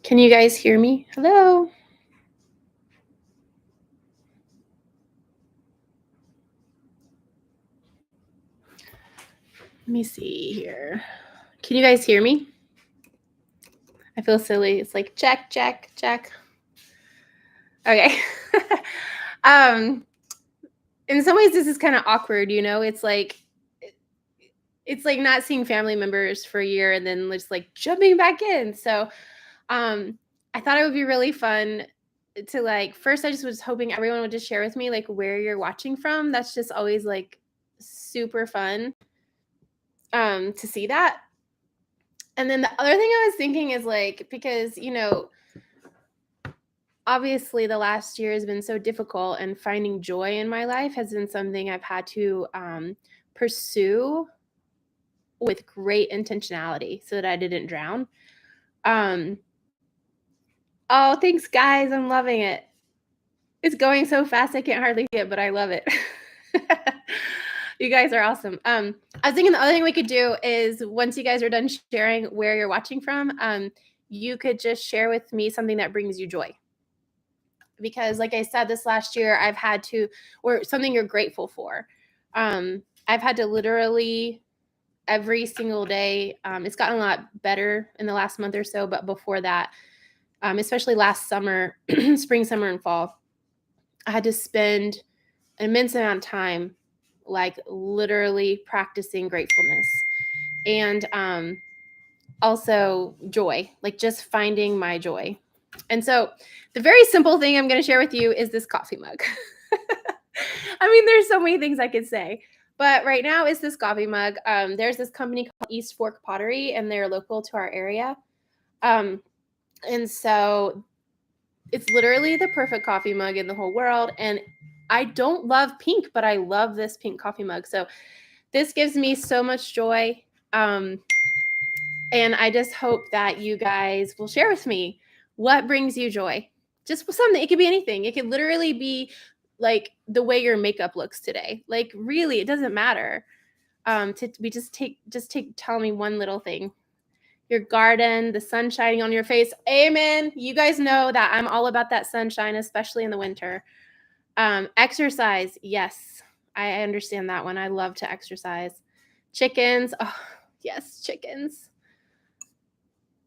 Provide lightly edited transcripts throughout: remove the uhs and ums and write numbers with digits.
Can you guys hear me? Hello? Let me see here. Can you guys hear me? I feel silly. It's like check, check, check. Okay. In some ways this is kind of awkward, you know? It's like not seeing family members for a year and then just like jumping back in. So I thought it would be really fun to like first I just was hoping everyone would just share with me like where you're watching from. That's just always like super fun to see that. And then the other thing I was thinking is like because obviously the last year has been so difficult and finding joy in my life has been something I've had to pursue with great intentionality so that I didn't drown. Oh, thanks guys. I'm loving it. It's going so fast I can't hardly see it, but I love it. You guys are awesome. I was thinking the other thing we could do is once you guys are done sharing where you're watching from, you could just share with me something that brings you joy. Because like I said, this last year I've had to, or something you're grateful for. I've had to literally every single day. It's gotten a lot better in the last month or so, but before that, especially last summer, spring, summer, and fall, I had to spend an immense amount of time like literally practicing gratefulness and also joy, like just finding my joy. And so the very simple thing I'm going to share with you is this coffee mug. I mean, there's so many things I could say, but right now is this coffee mug. There's this company called East Fork Pottery, and they're local to our area. And so it's literally the perfect coffee mug in the whole world. And I don't love pink, but I love this pink coffee mug. So this gives me so much joy. And I just hope that you guys will share with me what brings you joy. Just something, it could be anything. It could literally be like the way your makeup looks today. Like really, it doesn't matter. Tell me one little thing. Your garden, the sun shining on your face. Amen. You guys know that I'm all about that sunshine, especially in the winter. Exercise. Yes, I understand that one. I love to exercise. Chickens. Oh, yes, chickens.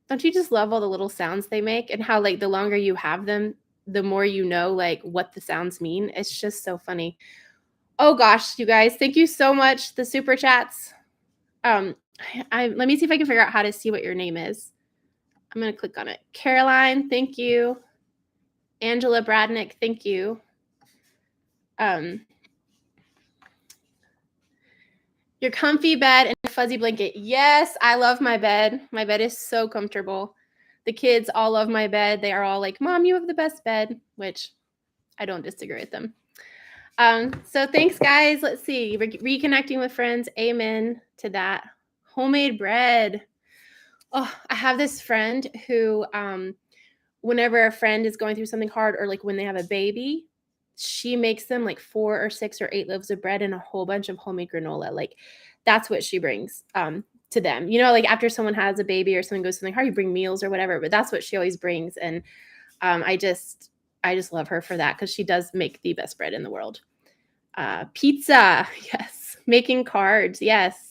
Don't you just love all the little sounds they make and how like the longer you have them, the more you know like what the sounds mean? It's just so funny. Oh gosh, you guys, thank you so much. The super chats. Let me see if I can figure out how to see what your name is. I'm going to click on it. Caroline, thank you. Angela Bradnick, thank you. Your comfy bed and fuzzy blanket. Yes, I love my bed. My bed is so comfortable. The kids all love my bed. They are all like, Mom, you have the best bed, which I don't disagree with them. So thanks, guys. Let's see. Reconnecting with friends. Amen to that. Homemade bread. Oh, I have this friend who, whenever a friend is going through something hard or like when they have a baby, she makes them like 4 or 6 or 8 loaves of bread and a whole bunch of homemade granola. Like that's what she brings to them. You know, like after someone has a baby or something goes something hard, you bring meals or whatever, but that's what she always brings. And I just love her for that because she does make the best bread in the world. Pizza, yes. Making cards, yes.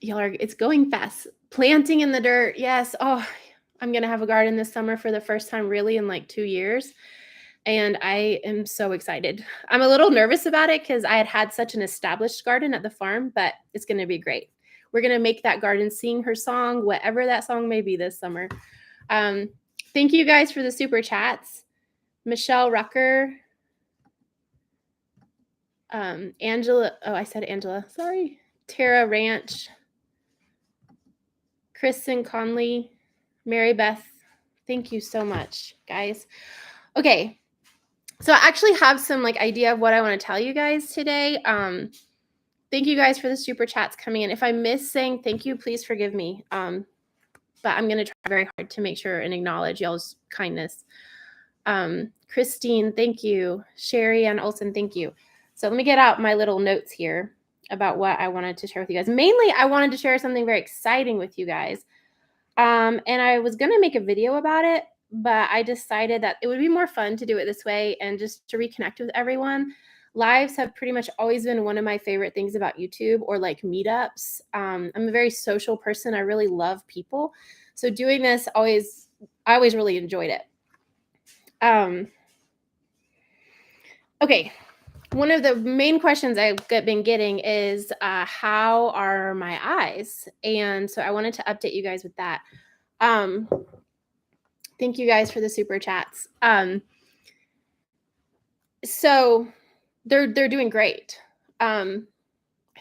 It's going fast. Planting in the dirt, yes. Oh, I'm going to have a garden this summer for the first time really in like 2 years. And I am so excited. I'm a little nervous about it because I had such an established garden at the farm, but it's going to be great. We're going to make that garden sing her song, whatever that song may be this summer. Thank you guys for the super chats. Michelle Rucker. Angela. Oh, I said Angela. Sorry. Tara Ranch. Kristen Conley. Mary Beth. Thank you so much, guys. Okay. So I actually have some like idea of what I want to tell you guys today. Thank you guys for the super chats coming in. If I miss saying thank you, please forgive me. But I'm going to try very hard to make sure and acknowledge y'all's kindness. Christine, thank you. Sherry Ann Olson, thank you. So let me get out my little notes here. about what I wanted to share with you guys. Mainly, I wanted to share something very exciting with you guys. And I was going to make a video about it, but I decided that it would be more fun to do it this way and just to reconnect with everyone. Lives have pretty much always been one of my favorite things about YouTube, or like meetups. I'm a very social person. I really love people. So doing this I always really enjoyed it. Okay. One of the main questions I've been getting is, how are my eyes? And so I wanted to update you guys with that. Thank you guys for the super chats. So they're doing great. I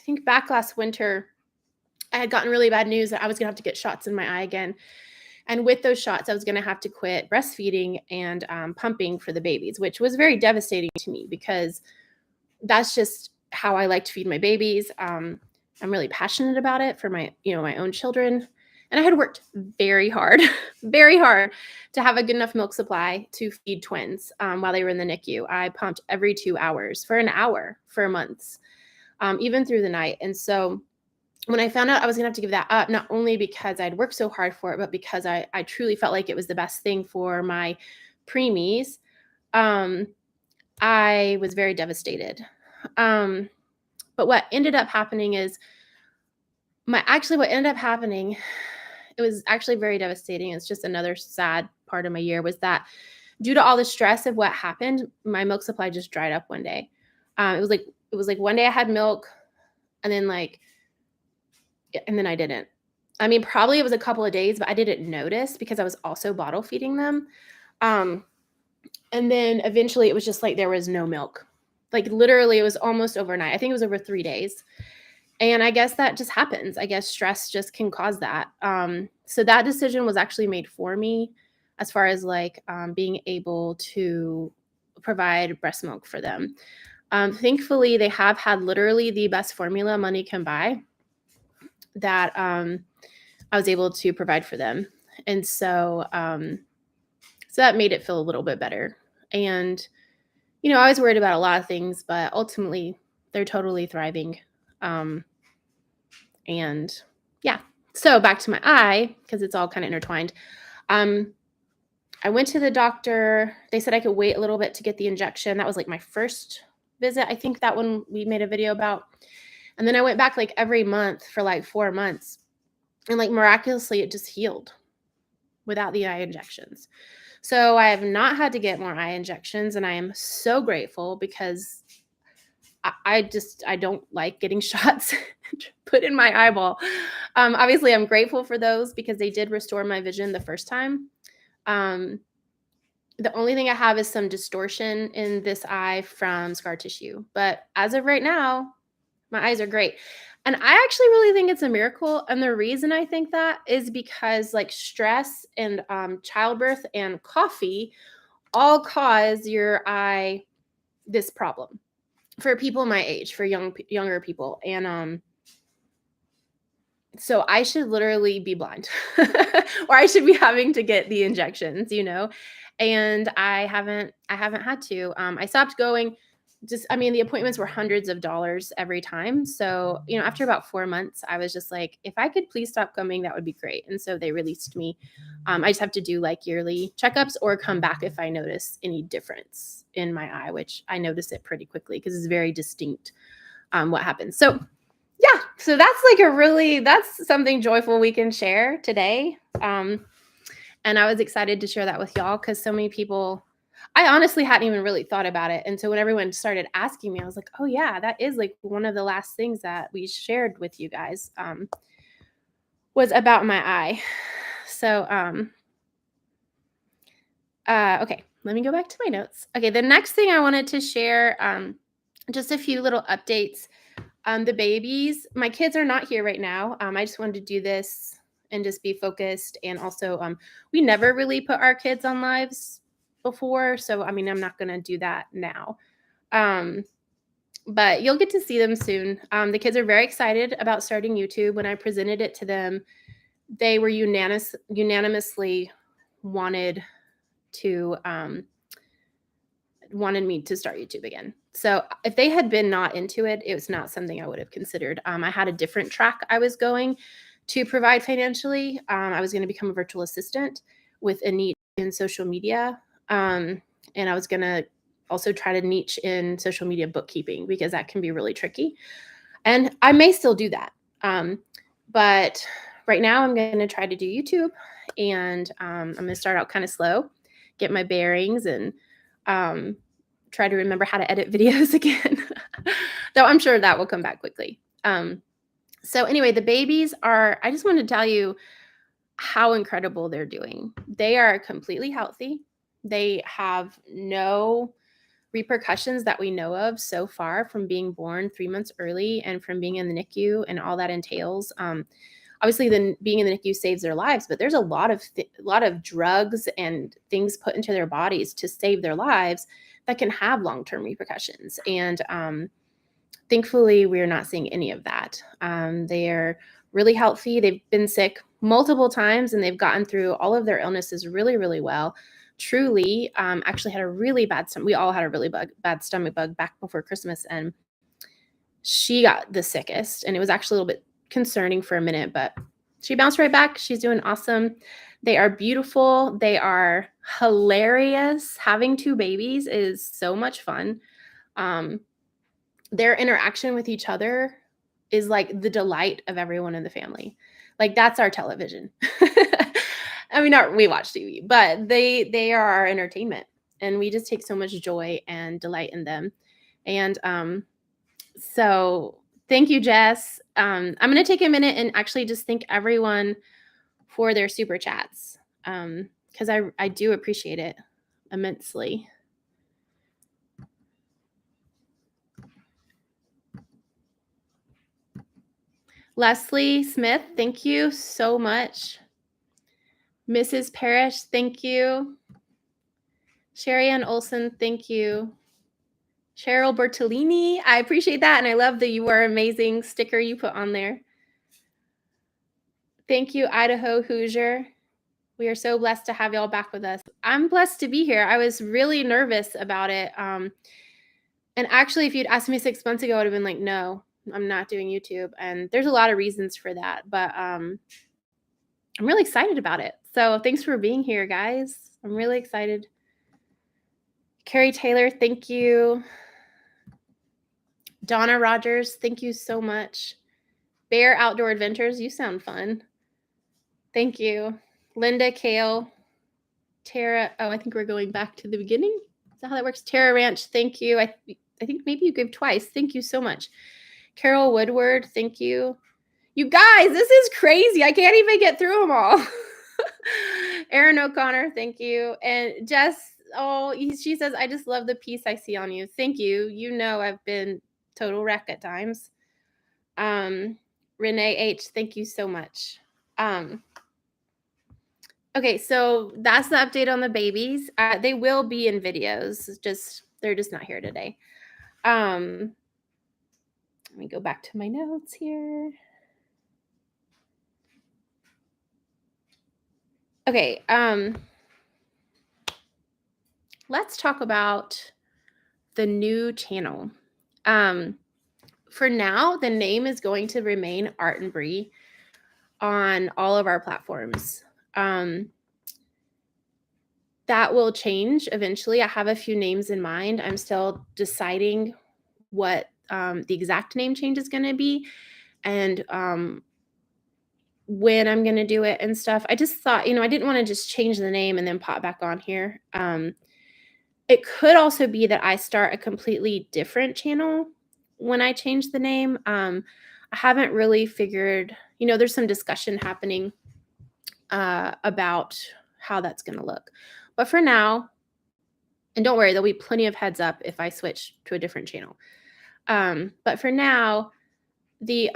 think back last winter, I had gotten really bad news that I was gonna have to get shots in my eye again. And with those shots, I was gonna have to quit breastfeeding and pumping for the babies, which was very devastating to me because that's just how I like to feed my babies. I'm really passionate about it for my own children. And I had worked very hard, very hard to have a good enough milk supply to feed twins while they were in the NICU. I pumped every 2 hours for an hour for months, even through the night. And so when I found out I was gonna have to give that up, not only because I'd worked so hard for it, but because I truly felt like it was the best thing for my preemies, I was very devastated. But what ended up happening is what ended up happening, it was actually very devastating. It's just another sad part of my year, was that due to all the stress of what happened, my milk supply just dried up one day. It was like one day I had milk, and then I didn't. I mean, probably it was a couple of days, but I didn't notice because I was also bottle feeding them. Um, and then eventually it was just like there was no milk. Like literally, it was almost overnight. I think it was over 3 days. And I guess that just happens. I guess stress just can cause that. So that decision was actually made for me, as far as being able to provide breast milk for them. Thankfully, they have had literally the best formula money can buy that I was able to provide for them. And so that made it feel a little bit better. And, I was worried about a lot of things, but ultimately they're totally thriving. And yeah, so back to my eye, because it's all kind of intertwined. I went to the doctor. They said I could wait a little bit to get the injection. That was like my first visit. I think that one we made a video about. And then I went back like every month for like 4 months. And like miraculously, it just healed without the eye injections. So I have not had to get more eye injections. And I am so grateful, because I don't like getting shots put in my eyeball. Obviously, I'm grateful for those because they did restore my vision the first time. The only thing I have is some distortion in this eye from scar tissue. But as of right now, my eyes are great. And I actually really think it's a miracle. And the reason I think that is because stress and childbirth and coffee all cause your eye this problem for people my age, for younger people. And so I should literally be blind or I should be having to get the injections, and I haven't had to. I stopped going. The appointments were hundreds of dollars every time. So, after about 4 months, I was just like, if I could please stop coming, that would be great. And so they released me. I just have to do yearly checkups or come back if I notice any difference in my eye, which I notice it pretty quickly because it's very distinct what happens. So yeah, so that's something joyful we can share today. And I was excited to share that with y'all because so many people, I honestly hadn't even really thought about it. And so when everyone started asking me, I was like, oh yeah, that is one of the last things that we shared with you guys was about my eye. So, okay, let me go back to my notes. Okay, the next thing I wanted to share, just a few little updates. The babies, my kids are not here right now. I just wanted to do this and just be focused. And also, we never really put our kids on lives before. So, I'm not going to do that now. But you'll get to see them soon. The kids are very excited about starting YouTube. When I presented it to them, they were unanimously wanted me to start YouTube again. So if they had been not into it, it was not something I would have considered. I had a different track I was going to provide financially. I was going to become a virtual assistant with a niche in social media. And I was going to also try to niche in social media bookkeeping because that can be really tricky. And I may still do that. But right now I'm going to try to do YouTube, and I'm going to start out kind of slow, get my bearings, and try to remember how to edit videos again. Though I'm sure that will come back quickly. So anyway, the babies are, I just want to tell you how incredible they're doing. They are completely healthy. They have no repercussions that we know of so far from being born 3 months early and from being in the NICU and all that entails. Obviously, then being in the NICU saves their lives, but there's a lot of drugs and things put into their bodies to save their lives that can have long-term repercussions. And thankfully, we're not seeing any of that. They're really healthy. They've been sick multiple times, and they've gotten through all of their illnesses really, really well. Truly, actually had a really bad stomach. We all had a really bad stomach bug back before Christmas, and she got the sickest. And it was actually a little bit concerning for a minute, but she bounced right back. She's doing awesome. They are beautiful. They are hilarious. Having two babies is so much fun. Their interaction with each other is like the delight of everyone in the family. Like that's our television. I mean, we watch TV, but they are our entertainment, and we just take so much joy and delight in them. And so thank you, Jess. I'm going to take a minute and actually just thank everyone for their super chats, because I do appreciate it immensely. Leslie Smith, thank you so much. Mrs. Parrish, thank you. Sherry Ann Olson, thank you. Cheryl Bertolini, I appreciate that, and I love the "You Are Amazing" sticker you put on there. Thank you, Idaho Hoosier. We are so blessed to have y'all back with us. I'm blessed to be here. I was really nervous about it. And actually, if you'd asked me 6 months ago, I would have been like, no, I'm not doing YouTube. And there's a lot of reasons for that, but I'm really excited about it. So thanks for being here, guys. I'm really excited. Carrie Taylor, thank you. Donna Rogers, thank you so much. Bear Outdoor Adventures, you sound fun. Thank you. Linda Kale. Tara, oh, I think we're going back to the beginning. Is that how that works? Tara Ranch, thank you. I think maybe you gave twice. Thank you so much. Carol Woodward, thank you. You guys, this is crazy. I can't even get through them all. Erin O'Connor, thank you. And Jess, she says, I just love the peace I see on you. Thank you. You know I've been total wreck at times. Renee H, thank you so much. Okay, so that's the update on the babies. They will be in videos, they're just not here today. Let me go back to my notes here. Okay, let's talk about the new channel. For now, the name is going to remain Art and Bree on all of our platforms. That will change eventually. I have a few names in mind. I'm still deciding what the exact name change is going to be, and when I'm going to do it and stuff. I just thought, I didn't want to just change the name and then pop back on here. It could also be that I start a completely different channel when I change the name. I haven't really figured, there's some discussion happening about how that's going to look. But for now, and don't worry, there'll be plenty of heads up if I switch to a different channel. But for now, the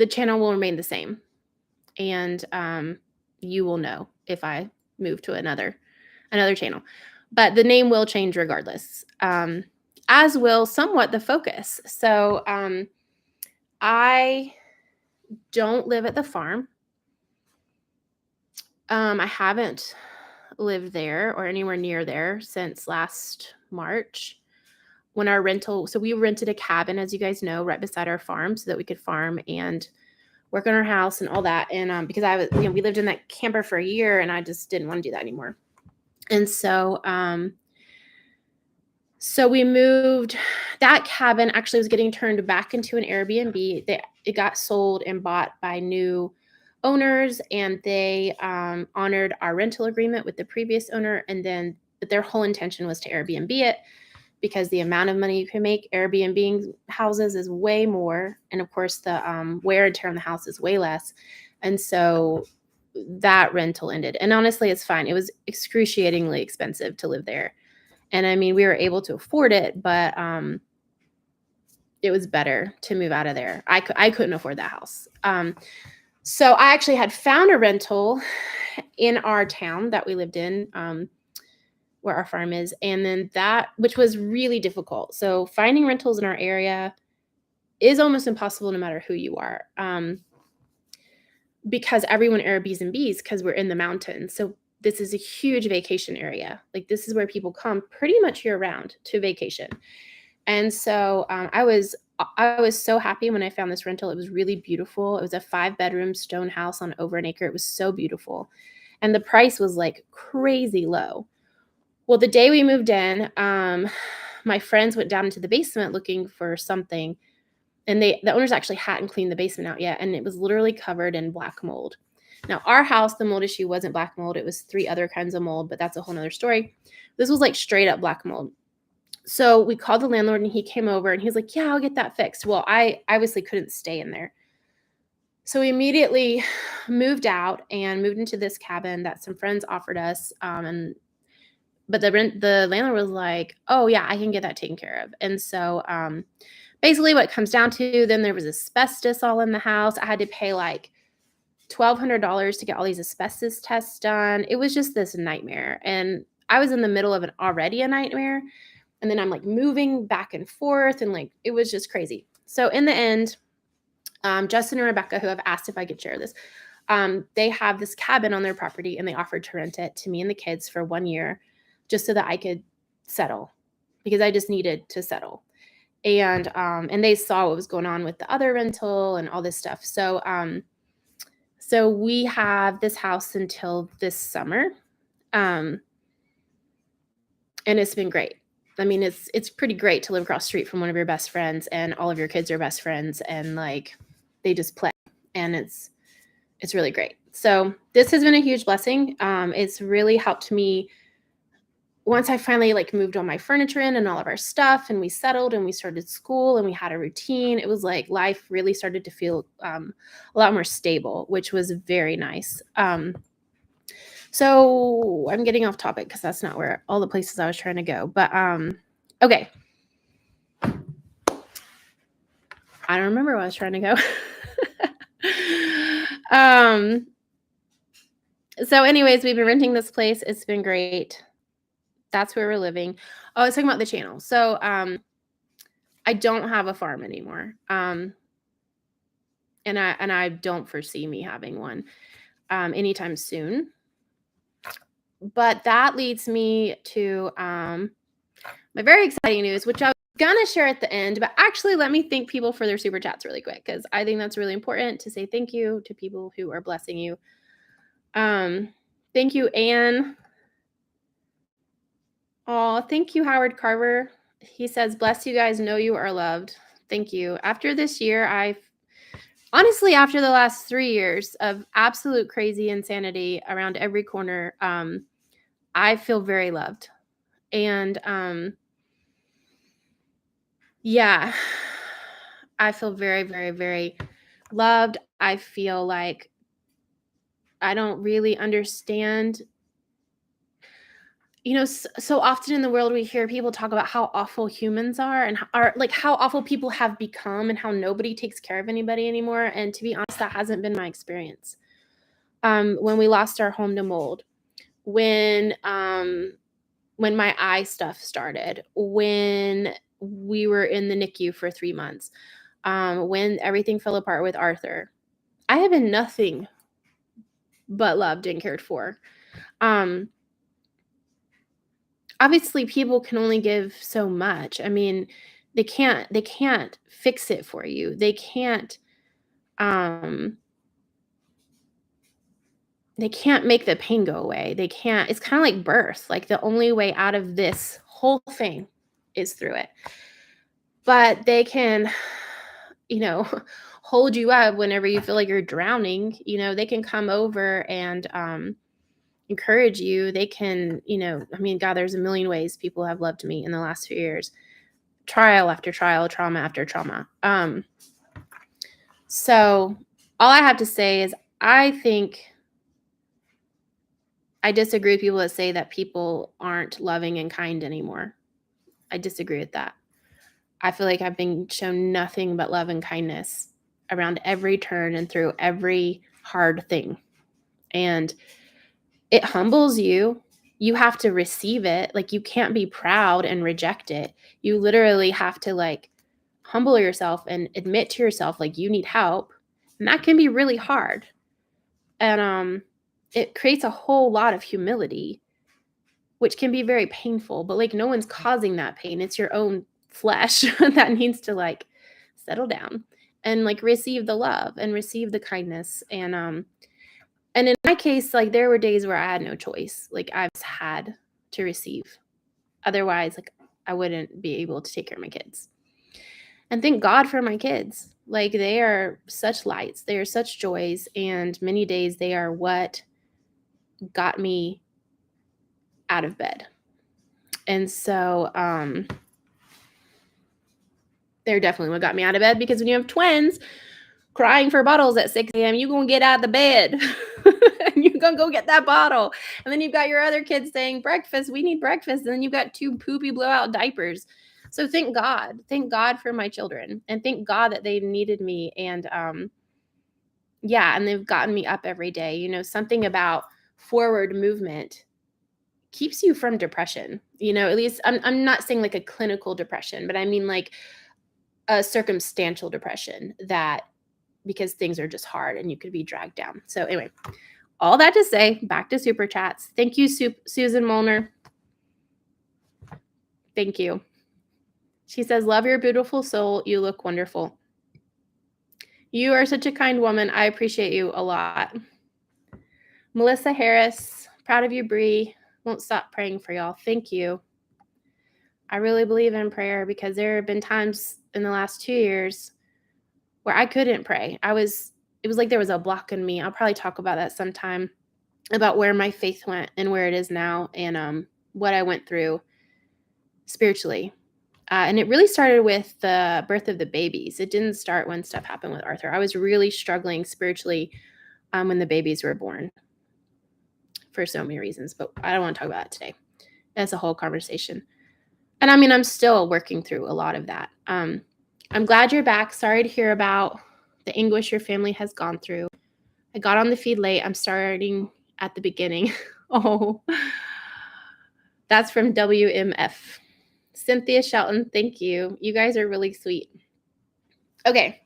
channel will remain the same. And you will know if I move to another channel. But the name will change regardless, as will somewhat the focus. So I don't live at the farm. I haven't lived there or anywhere near there since last March when our rental, so we rented a cabin, as you guys know, right beside our farm so that we could farm and work on our house and all that. And because I was, we lived in that camper for a year and I just didn't want to do that anymore. And so, so we moved. That cabin actually was getting turned back into an Airbnb. It got sold and bought by new owners, and they honored our rental agreement with the previous owner. And then, but their whole intention was to Airbnb it because the amount of money you can make Airbnb houses is way more, and of course the wear and tear on the house is way less. And so that rental ended. And honestly, it's fine. It was excruciatingly expensive to live there. And I mean, we were able to afford it, but it was better to move out of there. I couldn't afford that house. So I actually had found a rental in our town that we lived in, where our farm is. And then that, which was really difficult. So finding rentals in our area is almost impossible no matter who you are. Because everyone Airbnbs because we're in the mountains. So this is a huge vacation area. Like this is where people come pretty much year round to vacation. And so I was so happy when I found this rental. It was really beautiful. It was a 5-bedroom stone house on over an acre. It was so beautiful. And the price was like crazy low. Well, the day we moved in, my friends went down into the basement looking for something. And the owners actually hadn't cleaned the basement out yet. And it was literally covered in black mold. Now, our house, the mold issue wasn't black mold. It was 3 other kinds of mold, but that's a whole nother story. This was like straight up black mold. So we called the landlord and he came over and he's like, yeah, I'll get that fixed. Well, I obviously couldn't stay in there. So we immediately moved out and moved into this cabin that some friends offered us. But the landlord was like, oh yeah, I can get that taken care of. And so basically what it comes down to, then there was asbestos all in the house. I had to pay like $1,200 to get all these asbestos tests done. It was just this nightmare. And I was in the middle of already a nightmare. And then I'm like moving back and forth and like, it was just crazy. So in the end, Justin and Rebecca, who have asked if I could share this, they have this cabin on their property and they offered to rent it to me and the kids for 1 year just so that I could settle because I just needed to settle. And they saw what was going on with the other rental and all this stuff. So, so we have this house until this summer. And it's been great. I mean, it's pretty great to live across the street from one of your best friends and all of your kids are best friends and like they just play and it's really great. So this has been a huge blessing. It's really helped me once I finally like moved all my furniture in and all of our stuff and we settled and we started school and we had a routine. It was like life really started to feel a lot more stable, which was very nice. So I'm getting off topic because that's not where all the places I was trying to go. But okay. I don't remember where I was trying to go. So anyways, we've been renting this place. It's been great. That's where we're living. Oh, I was talking about the channel. So I don't have a farm anymore. And I don't foresee me having one anytime soon. But that leads me to my very exciting news, which I was gonna share at the end, but actually let me thank people for their super chats really quick because I think that's really important to say thank you to people who are blessing you. Thank you, Anne. Oh, thank you, Howard Carver. He says, bless you guys, know you are loved. Thank you. After this year, honestly, after the last 3 years of absolute crazy insanity around every corner, I feel very loved. And yeah, I feel very, very, very loved. I feel like I don't really understand. You know, so often in the world we hear people talk about how awful humans are and how awful people have become and how nobody takes care of anybody anymore. And to be honest, that hasn't been my experience. When we lost our home to mold, when my eye stuff started, when we were in the NICU for 3 months, when everything fell apart with Arthur, I have been nothing but loved and cared for. obviously people can only give so much. I mean, they can't fix it for you. Um they can't make the pain go away. They can't. It's kind of like birth. Like the only way out of this whole thing is through it. But they can, you know, hold you up whenever you feel like you're drowning. They can come over and encourage you. They can, I mean, God, there's a million ways people have loved me in the last few years. Trial after trial, trauma after trauma. So all I have to say is I think I disagree with people that say that people aren't loving and kind anymore. I disagree with that. I feel like I've been shown nothing but love and kindness around every turn and through every hard thing. And it humbles you. You have to receive it. Like, you can't be proud and reject it. You literally have to humble yourself and admit to yourself like you need help. And that can be really hard. And it creates a whole lot of humility, which can be very painful, but no one's causing that pain. It's your own flesh that needs to settle down and receive the love and receive the kindness. And in my case, there were days where I had no choice. I just had to receive. Otherwise, I wouldn't be able to take care of my kids. And thank God for my kids. They are such lights. They are such joys. And many days they are what got me out of bed. And so they're definitely what got me out of bed, because when you have twins crying for bottles at 6 a.m., you're going to get out of the bed and you're going to go get that bottle. And then you've got your other kids saying, breakfast, we need breakfast. And then you've got 2 poopy blowout diapers. So thank God for my children, and thank God that they needed me. And and they've gotten me up every day. Something about forward movement keeps you from depression. At least I'm not saying a clinical depression, but I mean a circumstantial depression, that because things are just hard and you could be dragged down. So anyway, all that to say, back to super chats. Thank you, Susan Molnar. Thank you. She says, love your beautiful soul. You look wonderful. You are such a kind woman. I appreciate you a lot. Melissa Harris, proud of you, Bree. Won't stop praying for y'all. Thank you. I really believe in prayer, because there have been times in the last 2 years where I couldn't pray. It was like there was a block in me. I'll probably talk about that sometime, about where my faith went and where it is now, and what I went through spiritually. And it really started with the birth of the babies. It didn't start when stuff happened with Arthur. I was really struggling spiritually when the babies were born, for so many reasons, but I don't want to talk about it today. That's a whole conversation. And I mean, I'm still working through a lot of that. I'm glad you're back. Sorry to hear about the anguish your family has gone through. I got on the feed late. I'm starting at the beginning. Oh, that's from WMF. Cynthia Shelton, thank you. You guys are really sweet. Okay.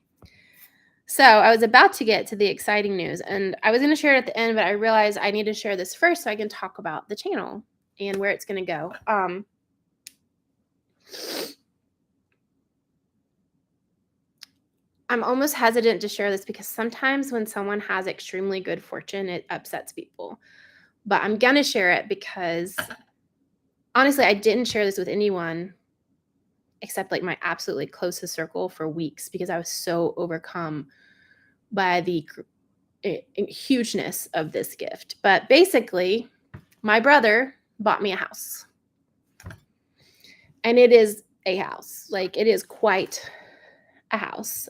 So I was about to get to the exciting news, and I was going to share it at the end, but I realized I need to share this first so I can talk about the channel and where it's going to go. I'm almost hesitant to share this, because sometimes when someone has extremely good fortune, it upsets people. But I'm going to share it because honestly, I didn't share this with anyone except my absolutely closest circle for weeks, because I was so overcome by the hugeness of this gift. But basically, my brother bought me a house. And it is a house. It is quite a house.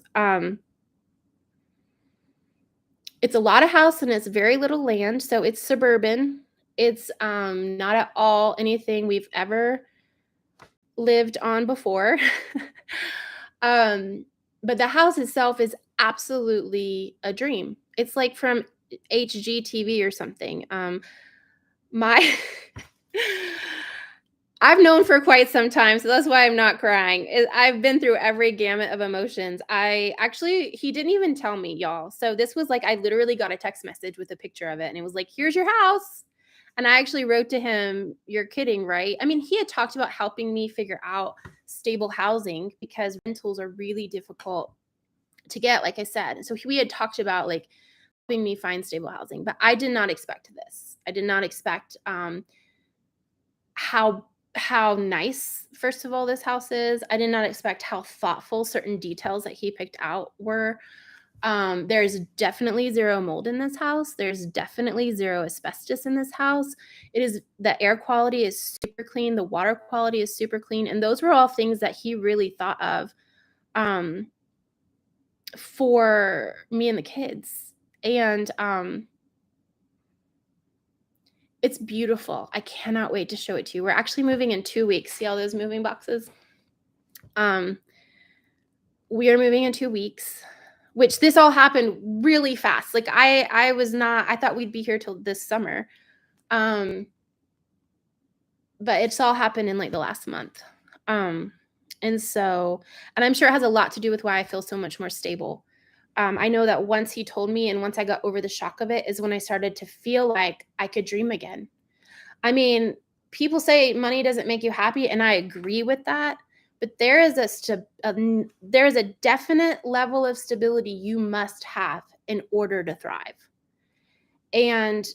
It's a lot of house and it's very little land. So it's suburban. It's not at all anything we've ever lived on before. But the house itself is absolutely a dream. It's from HGTV or something. I've known for quite some time, so that's why I'm not crying. I've been through every gamut of emotions. He didn't even tell me, y'all. So this was I literally got a text message with a picture of it, and it was here's your house. And I actually wrote to him, "You're kidding, right?" I mean, he had talked about helping me figure out stable housing because rentals are really difficult to get, like I said. So we had talked about like helping me find stable housing, but I did not expect this. I did not expect how nice, first of all, this house is. I did not expect how thoughtful certain details that he picked out were. There's definitely zero mold in this house. There's definitely zero asbestos in this house. The air quality is super clean. The water quality is super clean. And those were all things that he really thought of for me and the kids. And it's beautiful. I cannot wait to show it to you. We're actually moving in 2 weeks. See all those moving boxes? We are moving in 2 weeks, which this all happened really fast. Like I thought we'd be here till this summer. But it's all happened in like the last month. And I'm sure it has a lot to do with why I feel so much more stable. I know that once he told me and once I got over the shock of it is when I started to feel like I could dream again. I mean, people say money doesn't make you happy, and I agree with that. But there is a definite level of stability you must have in order to thrive. And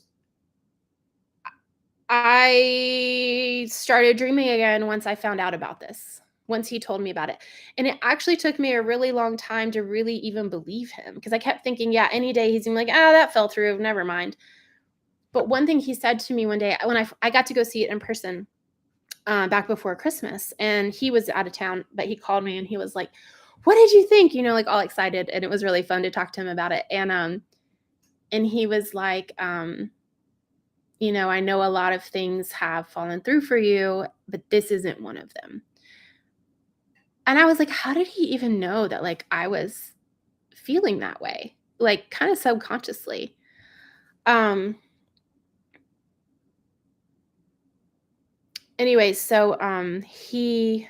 I started dreaming again once I found out about this, once he told me about it. And it actually took me a really long time to really even believe him because I kept thinking, yeah, any day he's gonna be like, that fell through, never mind. But one thing he said to me one day when I got to go see it in person back before Christmas, and he was out of town, but he called me and he was like, "What did you think?" Like all excited, and it was really fun to talk to him about it. And he was like, "I know a lot of things have fallen through for you, but this isn't one of them." And I was like, "How did he even know that like I was feeling that way?" Like kind of subconsciously. Anyway, so he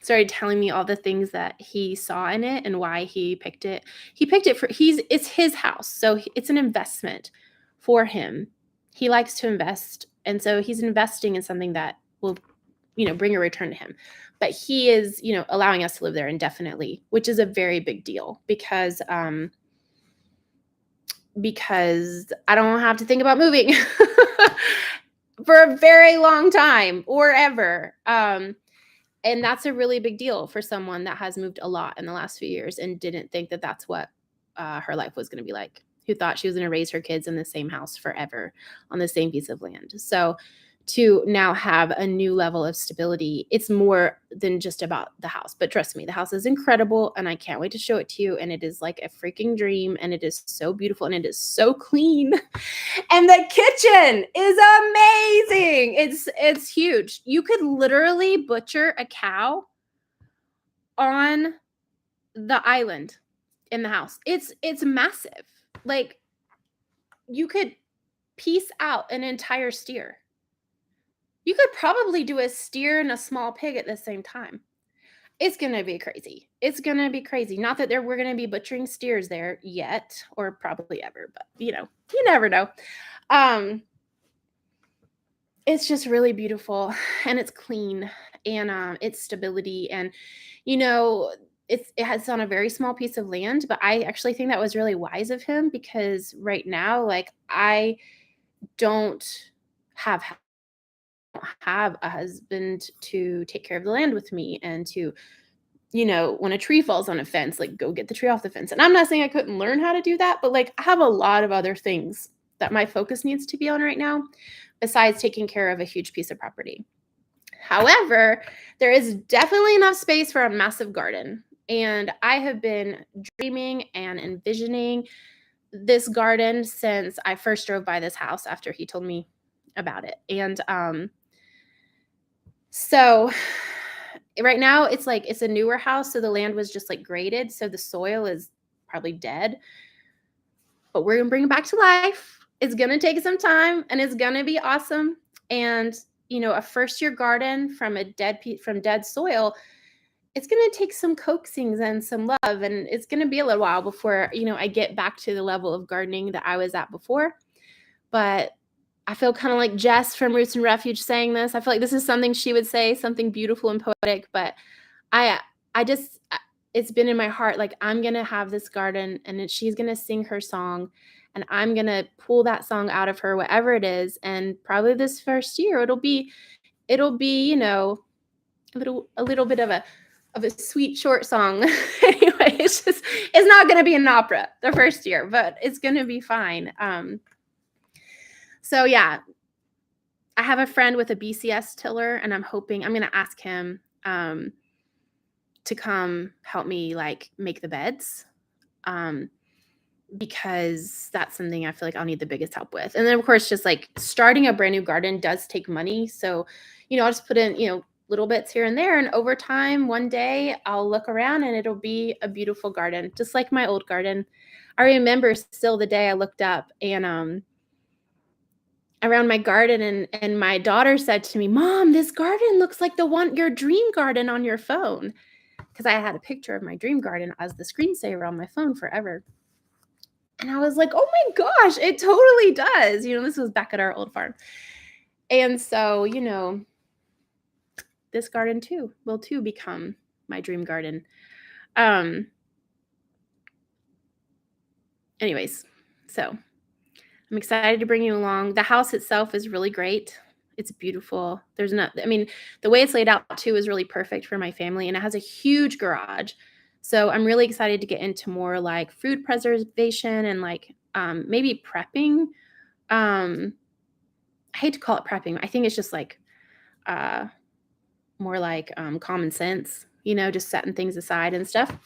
started telling me all the things that he saw in it and why he picked it. He picked it it's his house, so it's an investment for him. He likes to invest, and so he's investing in something that will, bring a return to him. But he is, allowing us to live there indefinitely, which is a very big deal because I don't have to think about moving for a very long time or ever. And that's a really big deal for someone that has moved a lot in the last few years and didn't think that that's what her life was going to be like, who thought she was going to raise her kids in the same house forever on the same piece of land. So to now have a new level of stability, it's more than just about the house. But trust me, the house is incredible and I can't wait to show it to you. And it is like a freaking dream and it is so beautiful and it is so clean. And the kitchen is amazing. It's huge. You could literally butcher a cow on the island in the house. It's massive. Like you could piece out an entire steer. You could probably do a steer and a small pig at the same time. It's going to be crazy. It's going to be crazy. Not that we're going to be butchering steers there yet or probably ever, but you never know. It's just really beautiful and it's clean and it's stability and it has on a very small piece of land, but I actually think that was really wise of him because right now like I don't have a husband to take care of the land with me and to when a tree falls on a fence, like go get the tree off the fence. And I'm not saying I couldn't learn how to do that, but like I have a lot of other things that my focus needs to be on right now besides taking care of a huge piece of property. However, there is definitely enough space for a massive garden. And I have been dreaming and envisioning this garden since I first drove by this house after he told me about it. And so right now it's a newer house. So the land was just like graded. So the soil is probably dead. But we're going to bring it back to life. It's going to take some time and it's going to be awesome. And, a first-year garden from dead soil, it's going to take some coaxings and some love. And it's going to be a little while before, I get back to the level of gardening that I was at before. but I feel kind of like Jess from Roots and Refuge saying this. I feel like this is something she would say, something beautiful and poetic, but I I just it's been in my heart, like, I'm gonna have this garden, and then she's gonna sing her song, and I'm gonna pull that song out of her, whatever it is, and probably this first year, it'll be, a little bit of a sweet short song. Anyway, it's not gonna be an opera the first year, but it's gonna be fine. So yeah, I have a friend with a BCS tiller, and I'm gonna ask him to come help me like make the beds. Um, because that's something I feel like I'll need the biggest help with. And then of course, just like starting a brand new garden does take money. So, I'll just put in, little bits here and there. And over time, one day I'll look around and it'll be a beautiful garden, just like my old garden. I remember still the day I looked up and around my garden and my daughter said to me, "Mom, this garden looks like your dream garden on your phone." Because I had a picture of my dream garden as the screensaver on my phone forever. And I was like, "Oh my gosh, it totally does." This was back at our old farm. And so, this garden too will become my dream garden. Anyways, so I'm excited to bring you along. The house itself is really great. It's beautiful. The way it's laid out too is really perfect for my family, and it has a huge garage. So I'm really excited to get into more like food preservation and like maybe prepping. I hate to call it prepping. I think it's just like uh, more like common sense, just setting things aside and stuff.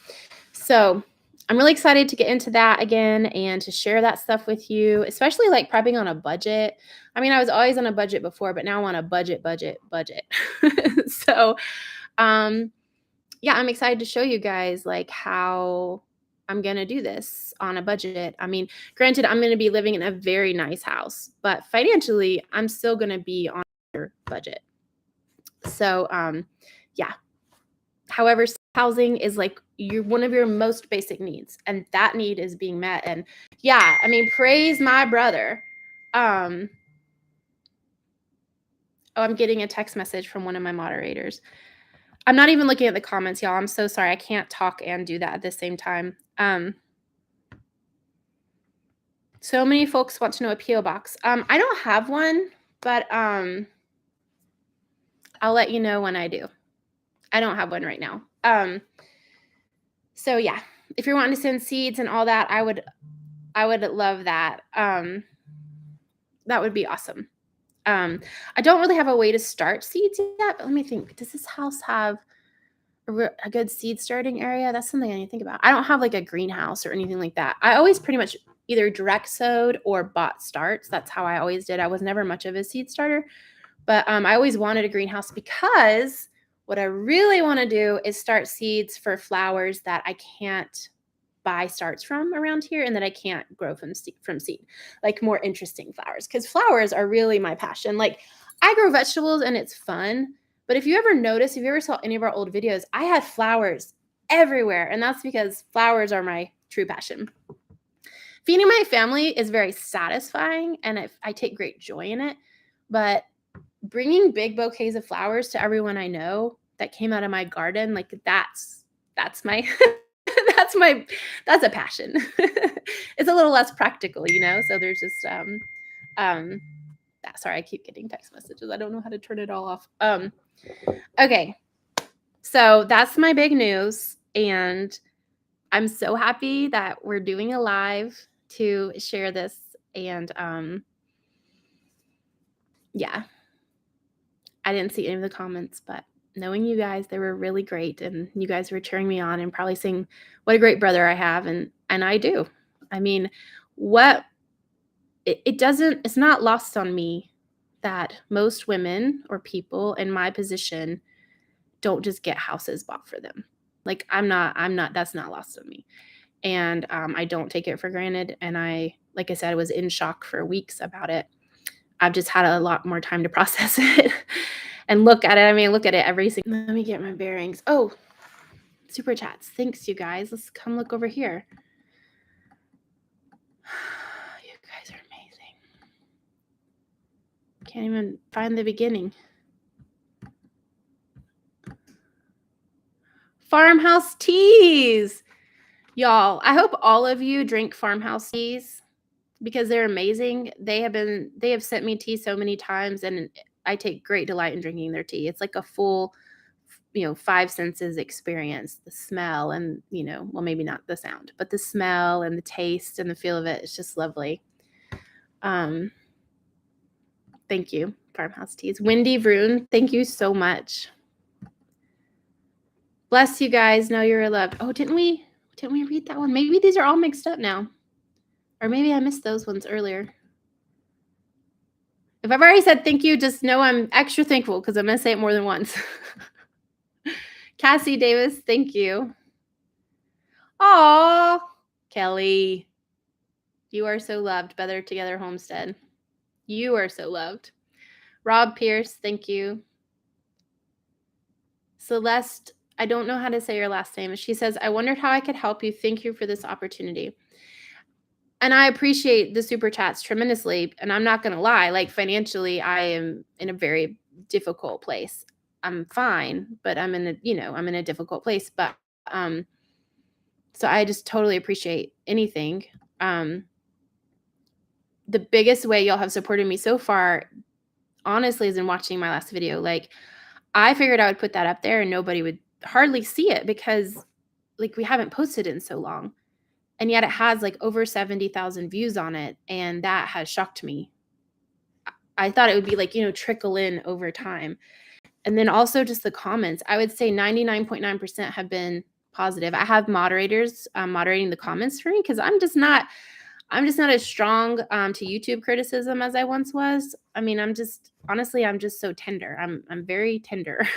So I'm really excited to get into that again and to share that stuff with you, especially like prepping on a budget. I was always on a budget before, but now I'm on a budget. So, yeah, I'm excited to show you guys like how I'm going to do this on a budget. Granted, I'm going to be living in a very nice house, but financially, I'm still going to be on a budget. So, yeah. However, housing is like one of your most basic needs, and that need is being met. And yeah, praise my brother. Oh, I'm getting a text message from one of my moderators. I'm not even looking at the comments, y'all. I'm so sorry. I can't talk and do that at the same time. So many folks want to know a P.O. box. I don't have one, but I'll let you know when I do. I don't have one right now. So yeah, if you're wanting to send seeds and all that, I would love that. That would be awesome. I don't really have a way to start seeds yet, but let me think. Does this house have a good seed starting area? That's something I need to think about. I don't have like a greenhouse or anything like that. I always pretty much either direct sowed or bought starts. That's how I always did. I was never much of a seed starter, but I always wanted a greenhouse because what I really want to do is start seeds for flowers that I can't buy starts from around here and that I can't grow from seed, like more interesting flowers, because flowers are really my passion. Like, I grow vegetables and it's fun, but if you ever saw any of our old videos, I had flowers everywhere, and that's because flowers are my true passion. Feeding my family is very satisfying, and I take great joy in it, but bringing big bouquets of flowers to everyone I know that came out of my garden, like that's my that's a passion. It's a little less practical, so there's just sorry, I keep getting text messages. I don't know how to turn it all off. Okay, so that's my big news, and I'm so happy that we're doing a live to share this. And yeah, I didn't see any of the comments, but knowing you guys, they were really great, and you guys were cheering me on and probably saying what a great brother I have, and I do. It's not lost on me that most women or people in my position don't just get houses bought for them. Like, that's not lost on me. And I don't take it for granted. And like I said, I was in shock for weeks about it. I've just had a lot more time to process it and look at it. Look at it every single. Let me get my bearings. Oh, super chats. Thanks, you guys. Let's come look over here. You guys are amazing. Can't even find the beginning. Farmhouse teas. Y'all, I hope all of you drink farmhouse teas because they're amazing. They have sent me tea so many times, and I take great delight in drinking their tea. It's like a full, five senses experience. The smell and, well, maybe not the sound, but the smell and the taste and the feel of it. It's just lovely. Thank you, Farmhouse Teas. Wendy Vroon, thank you so much. Bless you guys. Know you're loved. Oh, didn't we read that one? Maybe these are all mixed up now. Or maybe I missed those ones earlier. If I've already said thank you, just know I'm extra thankful because I'm going to say it more than once. Cassie Davis, thank you. Aw, Kelly. You are so loved. Better Together Homestead. You are so loved. Rob Pierce, thank you. Celeste, I don't know how to say your last name. She says, I wondered how I could help you. Thank you for this opportunity. And I appreciate the super chats tremendously. And I'm not going to lie, like financially, I am in a very difficult place. I'm fine, but I'm in a difficult place. But so I just totally appreciate anything. The biggest way y'all have supported me so far, honestly, is in watching my last video. Like, I figured I would put that up there and nobody would hardly see it because like we haven't posted it in so long. And yet it has like over 70,000 views on it. And that has shocked me. I thought it would be like, trickle in over time. And then also just the comments, I would say 99.9% have been positive. I have moderators moderating the comments for me because I'm just not as strong to YouTube criticism as I once was. I mean, I'm just so tender. I'm very tender.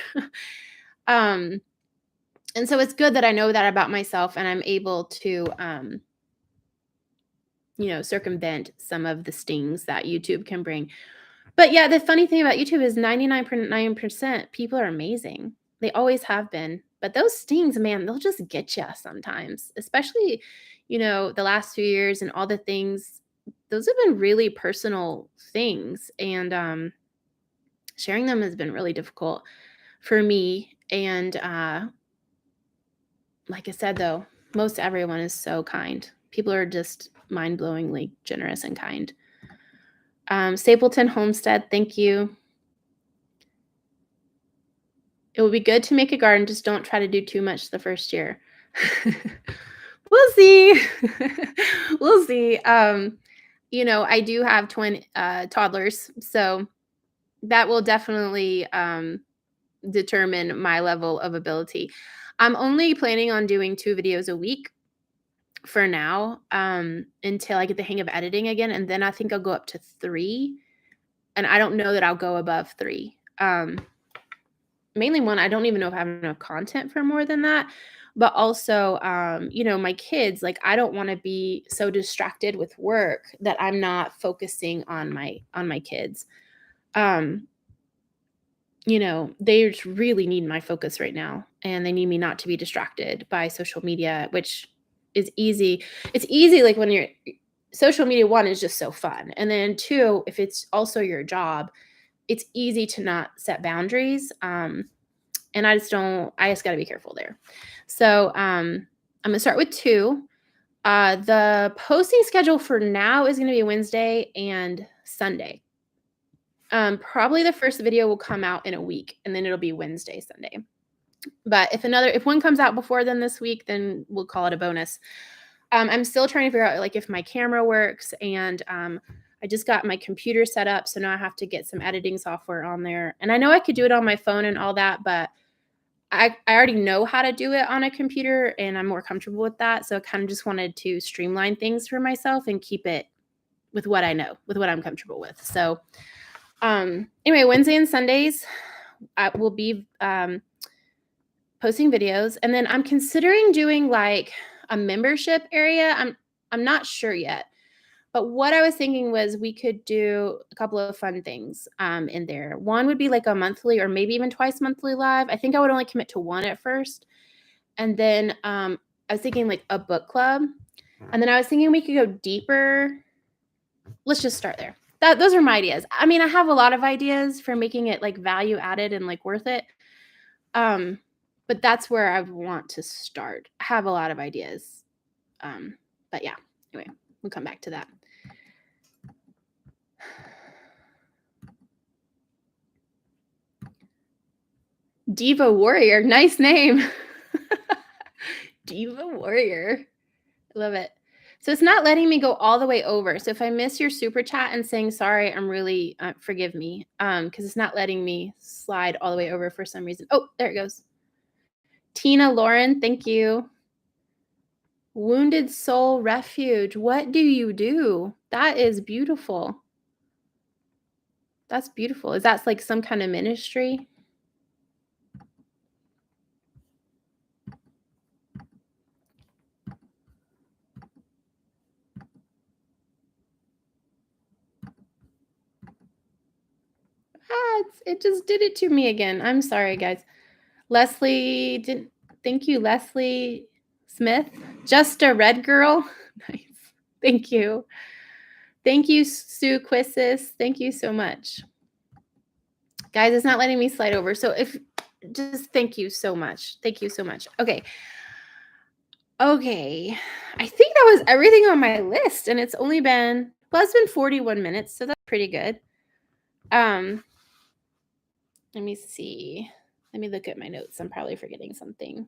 And so it's good that I know that about myself and I'm able to, circumvent some of the stings that YouTube can bring. But yeah, the funny thing about YouTube is 99.9% people are amazing. They always have been. But those stings, man, they'll just get you sometimes, especially, the last few years and all the things. Those have been really personal things. And sharing them has been really difficult for me. And like I said, though, most everyone is so kind. People are just mind-blowingly generous and kind. Stapleton Homestead, thank you. It would be good to make a garden. Just don't try to do too much the first year. We'll see. We'll see. I do have twin toddlers, so that will definitely determine my level of ability. I'm only planning on doing 2 videos a week for now, until I get the hang of editing again. And then I think I'll go up to 3. And I don't know that I'll go above 3. Mainly one, I don't even know if I have enough content for more than that. But also, my kids, like I don't want to be so distracted with work that I'm not focusing on my kids. They just really need my focus right now. And they need me not to be distracted by social media, which is easy. It's easy, like when social media, 1 is just so fun. And then 2, if it's also your job, it's easy to not set boundaries. And I just got to be careful there. So I'm going to start with 2. The posting schedule for now is going to be Wednesday and Sunday. Probably the first video will come out in a week and then it'll be Wednesday, Sunday. But if one comes out before then this week, then we'll call it a bonus. I'm still trying to figure out like if my camera works, and I just got my computer set up. So now I have to get some editing software on there. And I know I could do it on my phone and all that, but I already know how to do it on a computer and I'm more comfortable with that. So I kind of just wanted to streamline things for myself and keep it with what I know, with what I'm comfortable with. So anyway, Wednesday and Sundays I will be posting videos. And then I'm considering doing like a membership area. I'm not sure yet. But what I was thinking was we could do a couple of fun things in there. One would be like a monthly or maybe even twice monthly live. I think I would only commit to 1 at first. And then I was thinking like a book club. And then I was thinking we could go deeper. Let's just start there. those are my ideas. I mean, I have a lot of ideas for making it like value added and like worth it. Um, but that's where I want to start. I have a lot of ideas. But yeah, anyway, we'll come back to that. Diva Warrior, nice name. Diva Warrior. I love it. So it's not letting me go all the way over. So if I miss your super chat and saying sorry, I'm really forgive me, because it's not letting me slide all the way over for some reason. Oh, there it goes. Tina Lauren, thank you. Wounded Soul Refuge. What do you do? That is beautiful. That's beautiful. Is that like some kind of ministry? It just did it to me again. I'm sorry, guys. Leslie didn't. Thank you, Leslie Smith. Just a red girl. Nice. Thank you. Thank you, Sue Quissis. Thank you so much. Guys, it's not letting me slide over. So just thank you so much. Thank you so much. Okay. Okay. I think that was everything on my list. And it's only been, well, it's been 41 minutes. So that's pretty good. Let me see. Let me look at my notes. I'm probably forgetting something.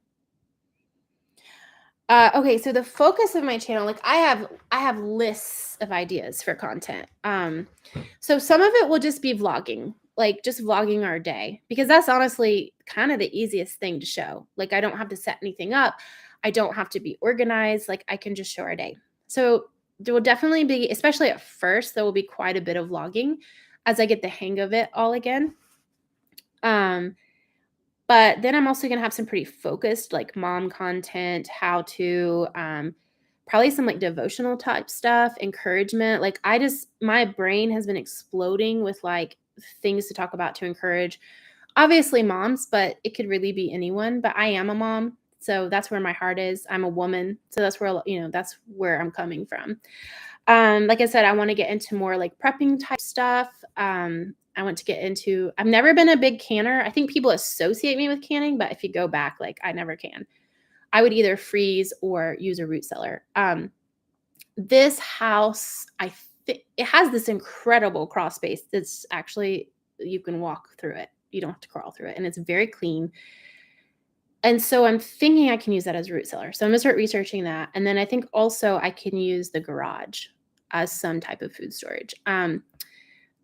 Okay, so the focus of my channel, like I have lists of ideas for content. So some of it will just be vlogging, like just vlogging our day, because that's honestly kind of the easiest thing to show. Like I don't have to set anything up. I don't have to be organized. Like I can just show our day. So there will definitely be, especially at first, there will be quite a bit of vlogging as I get the hang of it all again. But then I'm also going to have some pretty focused like mom content, how to, probably some like devotional type stuff, encouragement. Like my brain has been exploding with like things to talk about to encourage, obviously moms, but it could really be anyone. But I am a mom. So that's where my heart is. I'm a woman. So that's where I'm coming from. Like I said, I want to get into more like prepping type stuff. I want to get into, I've never been a big canner. I think people associate me with canning, but if you go back, like I never can. I would either freeze or use a root cellar. This house, it has this incredible crawl space that's actually, you can walk through it. You don't have to crawl through it. And it's very clean. And so I'm thinking I can use that as a root cellar. So I'm going to start researching that. And then I think also I can use the garage as some type of food storage.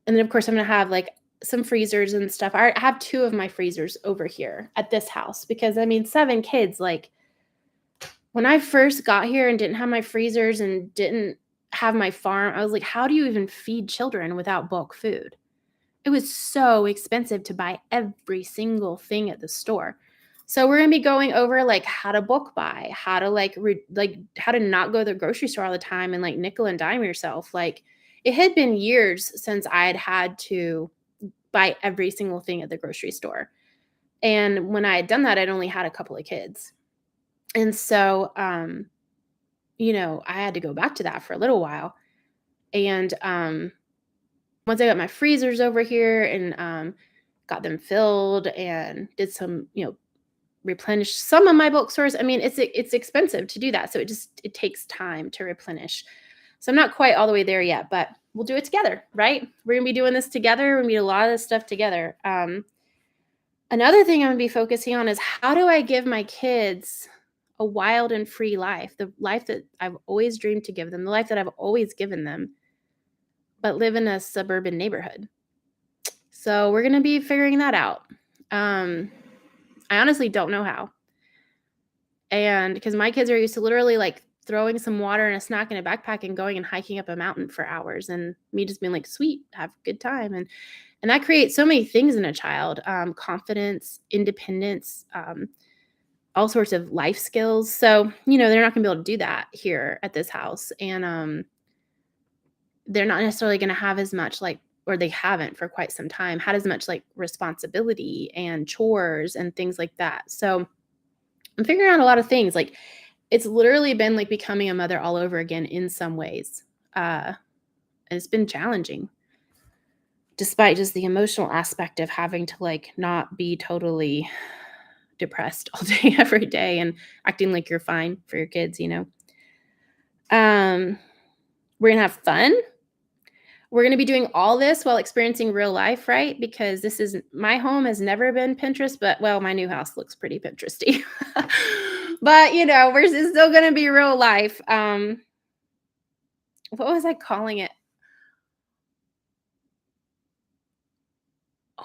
And then, of course, I'm going to have like some freezers and stuff. I have 2 of my freezers over here at this house because, I mean, 7 kids, like when I first got here and didn't have my freezers and didn't have my farm, I was like, how do you even feed children without bulk food? It was so expensive to buy every single thing at the store. So we're going to be going over like how to bulk buy, how to how to not go to the grocery store all the time and like nickel and dime yourself. Like it had been years since I'd had to buy every single thing at the grocery store. And when I had done that, I'd only had a couple of kids. And so, I had to go back to that for a little while. And once I got my freezers over here and got them filled and did some, replenish some of my bulk stores. I mean, it's expensive to do that. So it takes time to replenish. So I'm not quite all the way there yet, but we'll do it together, right? We're going to be doing this together. We're going to do a lot of this stuff together. Another thing I'm going to be focusing on is how do I give my kids a wild and free life, the life that I've always dreamed to give them, the life that I've always given them, but live in a suburban neighborhood. So we're going to be figuring that out. I honestly don't know how. And because my kids are used to literally like throwing some water and a snack in a backpack and going and hiking up a mountain for hours, and me just being like, sweet, have a good time. And that creates so many things in a child, confidence, independence, all sorts of life skills. So, they're not going to be able to do that here at this house. And they're not necessarily going to have as much or they haven't for quite some time, had as much like responsibility and chores and things like that. So I'm figuring out a lot of things. Like it's literally been like becoming a mother all over again in some ways. And it's been challenging. despite just the emotional aspect of having to like not be totally depressed all day every day and acting like you're fine for your kids, you know. We're gonna have fun. We're gonna be doing all this while experiencing real life, right? Because this is my home has never been Pinterest, but well, my new house looks pretty Pinteresty. But you know, it's still gonna be real life. What was I calling it?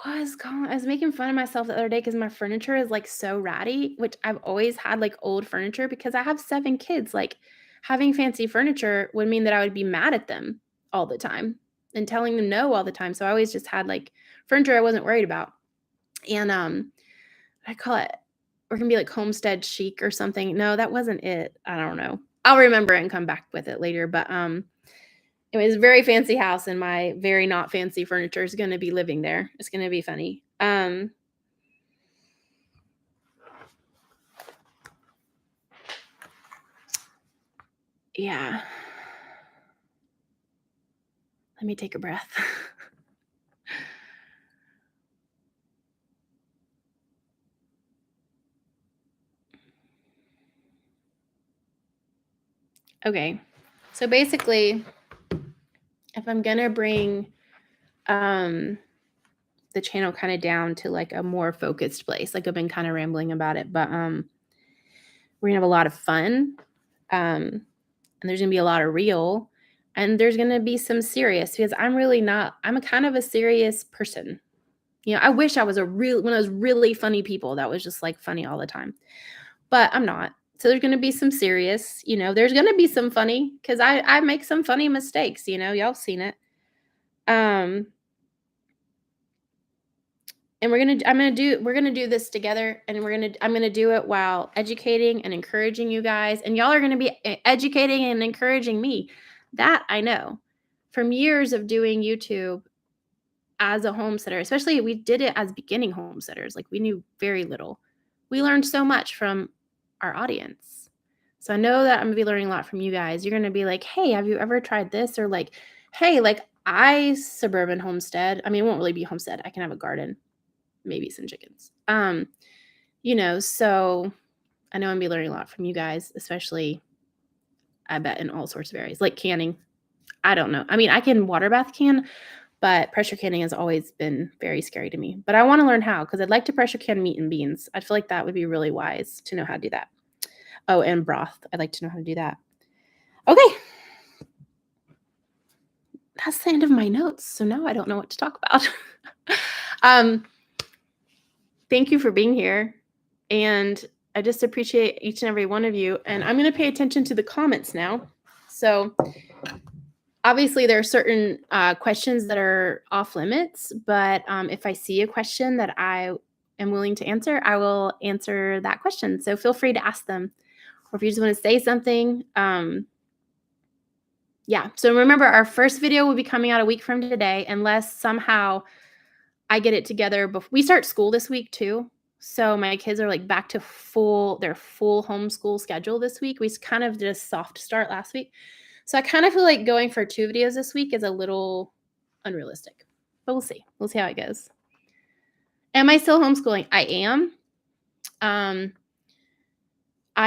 I was making fun of myself the other day because my furniture is like so ratty, which I've always had like old furniture because I have 7 kids. Like having fancy furniture would mean that I would be mad at them all the time and telling them no all the time. So I always just had like furniture I wasn't worried about. And I call it we're gonna be like Homestead chic or something. No, that wasn't it. I don't know. I'll remember it and come back with it later. But it was a very fancy house, and my very not fancy furniture is gonna be living there. It's gonna be funny. Yeah. Let me take a breath. Okay. So basically, if I'm gonna bring the channel kind of down to like a more focused place, like I've been kind of rambling about it, but we're gonna have a lot of fun. And there's gonna be a lot of real, and there's gonna be some serious because I'm a kind of a serious person. You know, I wish I was one of those really funny people that was just like funny all the time, but I'm not. So there's gonna be some serious, you know, there's gonna be some funny because I make some funny mistakes, you know, y'all seen it. Um, and we're gonna do this together, and I'm gonna do it while educating and encouraging you guys, and y'all are gonna be educating and encouraging me. That I know from years of doing YouTube as a homesteader, especially we did it as beginning homesteaders. Like we knew very little. We learned so much from our audience. So I know that I'm gonna be learning a lot from you guys. You're gonna be like, hey, have you ever tried this? Or like, hey, like I suburban homestead. I mean, it won't really be homestead. I can have a garden, maybe some chickens. You know, so I know I'm gonna be learning a lot from you guys, especially I bet in all sorts of areas, like canning. I don't know. I mean, I can water bath can, but pressure canning has always been very scary to me. But I want to learn how because I'd like to pressure can meat and beans. I feel like that would be really wise to know how to do that. Oh, and broth. I'd like to know how to do that. Okay. That's the end of my notes. So now I don't know what to talk about. Thank you for being here. And I just appreciate each and every one of you. And I'm going to pay attention to the comments now. So obviously, there are certain questions that are off limits, but if I see a question that I am willing to answer, I will answer that question. So feel free to ask them. Or if you just want to say something, yeah. So remember, our first video will be coming out a week from today, unless somehow I get it together. We start school this week too. So my kids are like back to their full homeschool schedule this week. We kind of did a soft start last week. So I kind of feel like going for 2 videos this week is a little unrealistic, but we'll see. We'll see how it goes. Am I still homeschooling? I am. I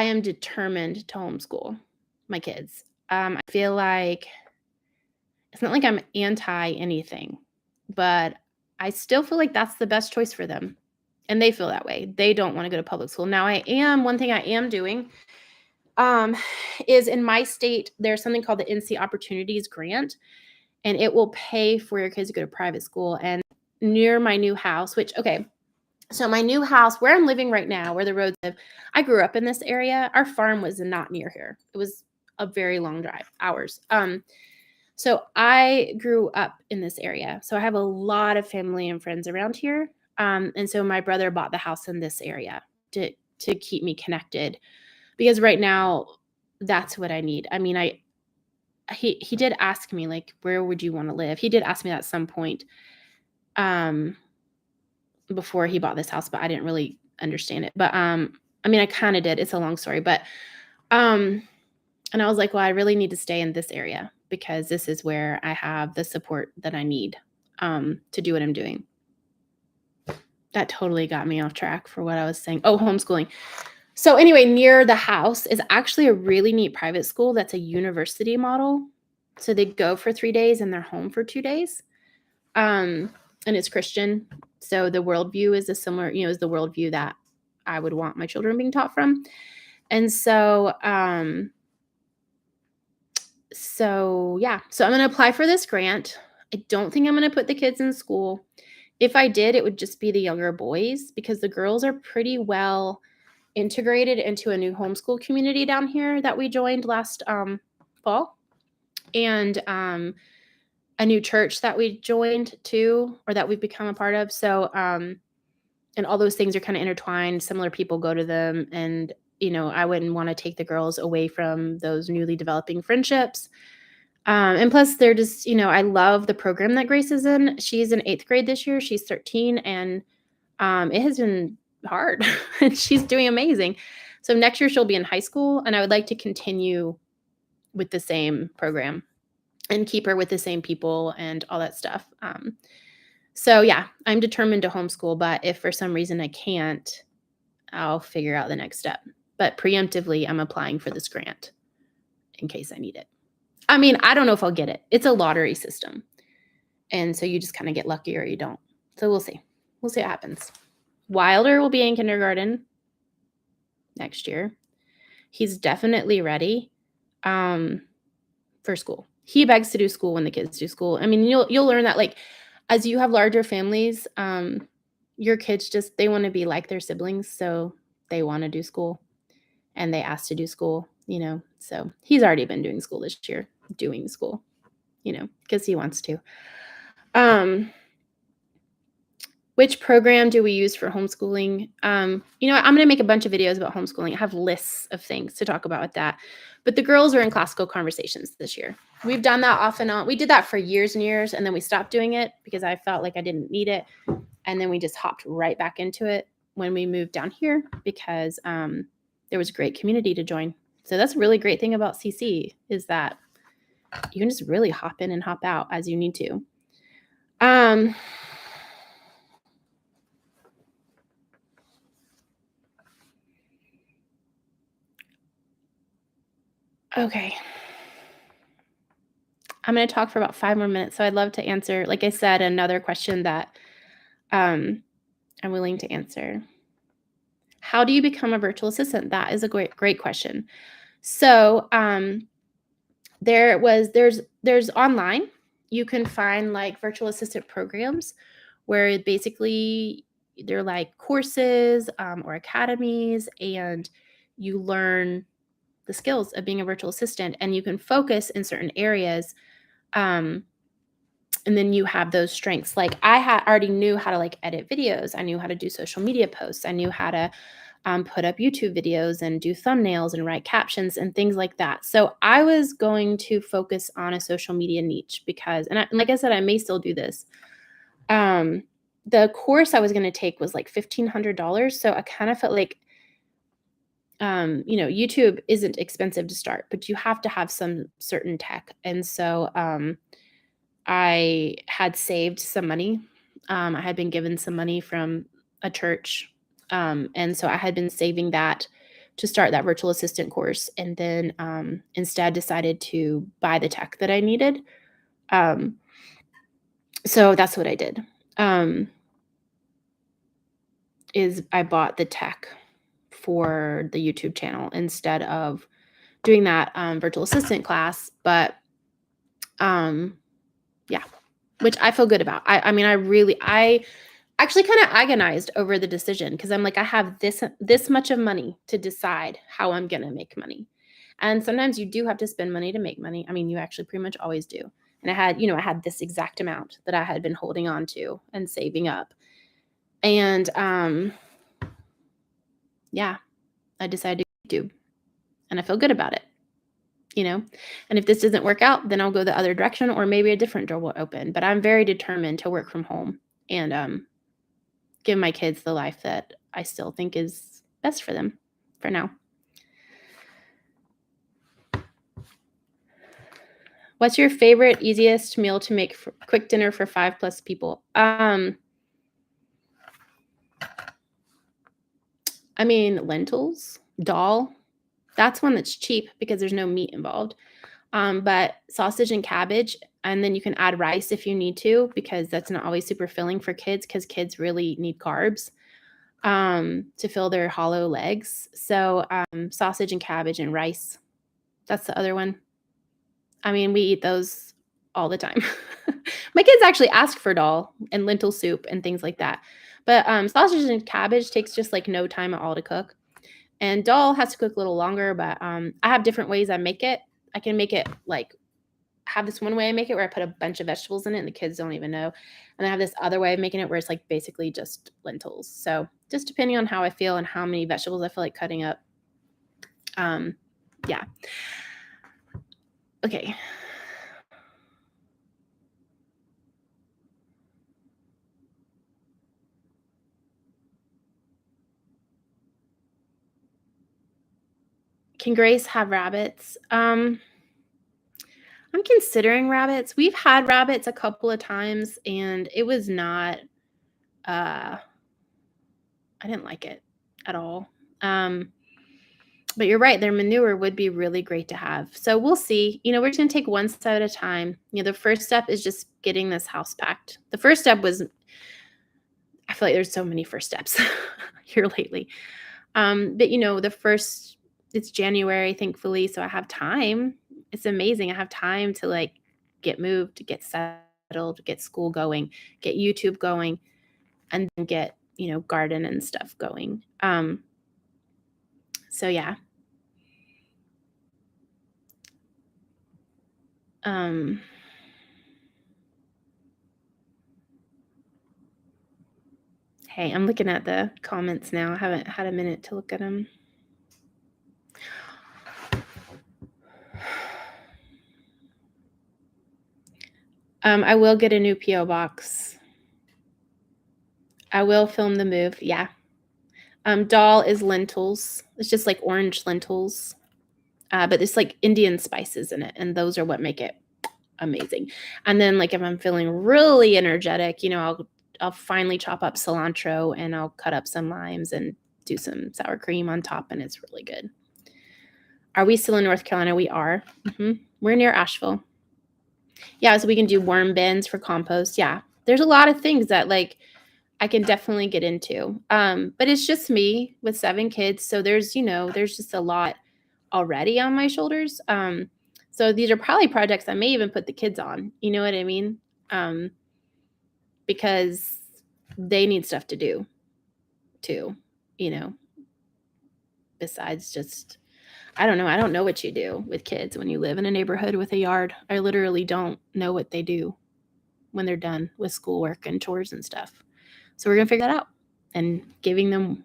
am determined to homeschool my kids. I feel like it's not like I'm anti anything, but I still feel like that's the best choice for them. And they feel that way. They don't want to go to public school. Now, one thing I am doing is in my state, there's something called the NC Opportunities Grant, and it will pay for your kids to go to private school. And near my new house, so my new house where I'm living right now, where the roads live, I grew up in this area. Our farm was not near here. It was a very long drive, hours. So I grew up in this area. So I have a lot of family and friends around here. And so my brother bought the house in this area to keep me connected, because right now that's what I need. I mean, he did ask me like, where would you want to live? He did ask me that at some point before he bought this house, but I didn't really understand it. But I mean, I kind of did. It's a long story, but and I was like, well, I really need to stay in this area because this is where I have the support that I need. to do what I'm doing. That totally got me off track for what I was saying. Oh, homeschooling. So anyway, near the house is actually a really neat private school that's a university model. So they go for 3 days and they're home for 2 days. And it's Christian. So the worldview is a similar, is the worldview that I would want my children being taught from. And so, so I'm going to apply for this grant. I don't think I'm going to put the kids in school. If I did, it would just be the younger boys because the girls are pretty well integrated into a new homeschool community down here that we joined last fall, and a new church that we joined too, or that we've become a part of. So, and all those things are kind of intertwined. Similar people go to them, and I wouldn't want to take the girls away from those newly developing friendships. And plus, they're just, I love the program that Grace is in. She's in 8th grade this year. She's 13, and it has been hard, and she's doing amazing. So next year she'll be in high school, and I would like to continue with the same program and keep her with the same people and all that stuff. So yeah, I'm determined to homeschool, but if for some reason I can't, I'll figure out the next step. But preemptively, I'm applying for this grant in case I need it. I mean, I don't know if I'll get it. It's a lottery system. And so you just kind of get lucky or you don't. So we'll see. We'll see what happens. Wilder will be in kindergarten next year. He's definitely ready for school. He begs to do school when the kids do school. I mean, you'll learn that, like, as you have larger families, your kids they want to be like their siblings, so they want to do school, and they ask to do school. So he's already been doing school this year, because he wants to. Which program do we use for homeschooling? I'm going to make a bunch of videos about homeschooling. I have lists of things to talk about with that. But the girls are in classical conversations this year. We've done that off and on. We did that for years and years, and then we stopped doing it because I felt like I didn't need it. And then we just hopped right back into it when we moved down here because there was a great community to join. So that's a really great thing about CC is that you can just really hop in and hop out as you need to. Okay. I'm going to talk for about 5 more minutes. So I'd love to answer, like I said, another question that I'm willing to answer. How do you become a virtual assistant? That is a great question. So there's online, you can find like virtual assistant programs where basically they're like courses or academies, and you learn the skills of being a virtual assistant, and you can focus in certain areas. And then you have those strengths. Like I already knew how to like edit videos. I knew how to do social media posts. I knew how to put up YouTube videos and do thumbnails and write captions and things like that. So I was going to focus on a social media niche because, and like I said, I may still do this. The course I was going to take was like $1,500. So I kind of felt like, YouTube isn't expensive to start, but you have to have some certain tech. And so I had saved some money. I had been given some money from a church. And so I had been saving that to start that virtual assistant course. And then instead decided to buy the tech that I needed. So that's what I did. Is I bought the tech for the YouTube channel instead of doing that virtual assistant class. But yeah, which I feel good about. I actually kind of agonized over the decision because I'm like, I have this much of money to decide how I'm going to make money. And sometimes you do have to spend money to make money. I mean, you actually pretty much always do. And I had this exact amount that I had been holding on to and saving up. And I decided to do, and I feel good about it. And if this doesn't work out, then I'll go the other direction, or maybe a different door will open. But I'm very determined to work from home and give my kids the life that I still think is best for them for now. What's your favorite, easiest meal to make for quick dinner for 5 plus people? I mean, lentils, dal. That's one that's cheap because there's no meat involved. But sausage and cabbage, and then you can add rice if you need to, because that's not always super filling for kids, because kids really need carbs to fill their hollow legs. So sausage and cabbage and rice. That's the other one. I mean, we eat those all the time. My kids actually ask for dal and lentil soup and things like that. But sausage and cabbage takes just like no time at all to cook. And dal has to cook a little longer, but I have different ways I make it. I can make it like have this one way I make it where I put a bunch of vegetables in it and the kids don't even know. And I have this other way of making it where it's like basically just lentils. So just depending on how I feel and how many vegetables I feel like cutting up. Yeah. Okay. Can Grace have rabbits? I'm considering rabbits. We've had rabbits a couple of times and it was not I didn't like it at all. But you're right, their manure would be really great to have. So we'll see. We're just gonna take one step at a time. The first step is just getting this house packed. The first step was I feel like there's so many first steps here lately. But the first it's January, thankfully, so I have time. It's amazing. I have time to like get moved, to get settled, get school going, get YouTube going, and then get, garden and stuff going. So yeah. Hey, I'm looking at the comments now. I haven't had a minute to look at them. I will get a new P.O. box. I will film the move. Yeah. Dal is lentils. It's just like orange lentils. But it's like Indian spices in it. And those are what make it amazing. And then like if I'm feeling really energetic, I'll finally chop up cilantro and I'll cut up some limes and do some sour cream on top, and it's really good. Are we still in North Carolina? We are. We're near Asheville. Yeah, so we can do worm bins for compost. Yeah, there's a lot of things that like I can definitely get into. But it's just me with 7 kids, so there's just a lot already on my shoulders. So these are probably projects I may even put the kids on. You know what I mean? Because they need stuff to do too. Besides just I don't know. I don't know what you do with kids when you live in a neighborhood with a yard. I literally don't know what they do when they're done with schoolwork and chores and stuff. So we're going to figure that out. And giving them,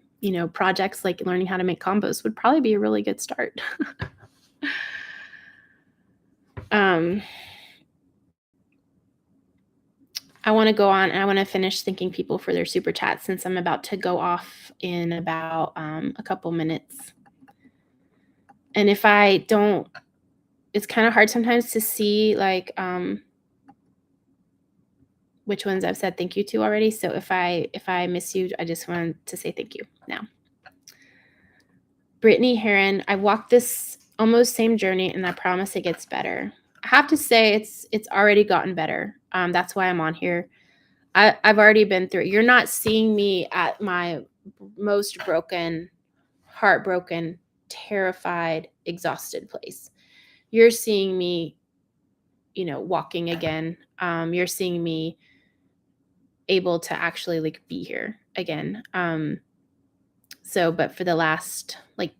projects like learning how to make compost would probably be a really good start. I want to go on and I want to finish thanking people for their super chats since I'm about to go off in about a couple minutes. And if I don't, it's kind of hard sometimes to see like which ones I've said thank you to already. So if I miss you, I just wanted to say thank you now. Brittany Heron, I walked this almost same journey and I promise it gets better. I have to say it's already gotten better. That's why I'm on here. I've already been through it. You're not seeing me at my most broken, heartbroken, terrified, exhausted place. You're seeing me, walking again. You're seeing me able to actually like be here again. But for the last like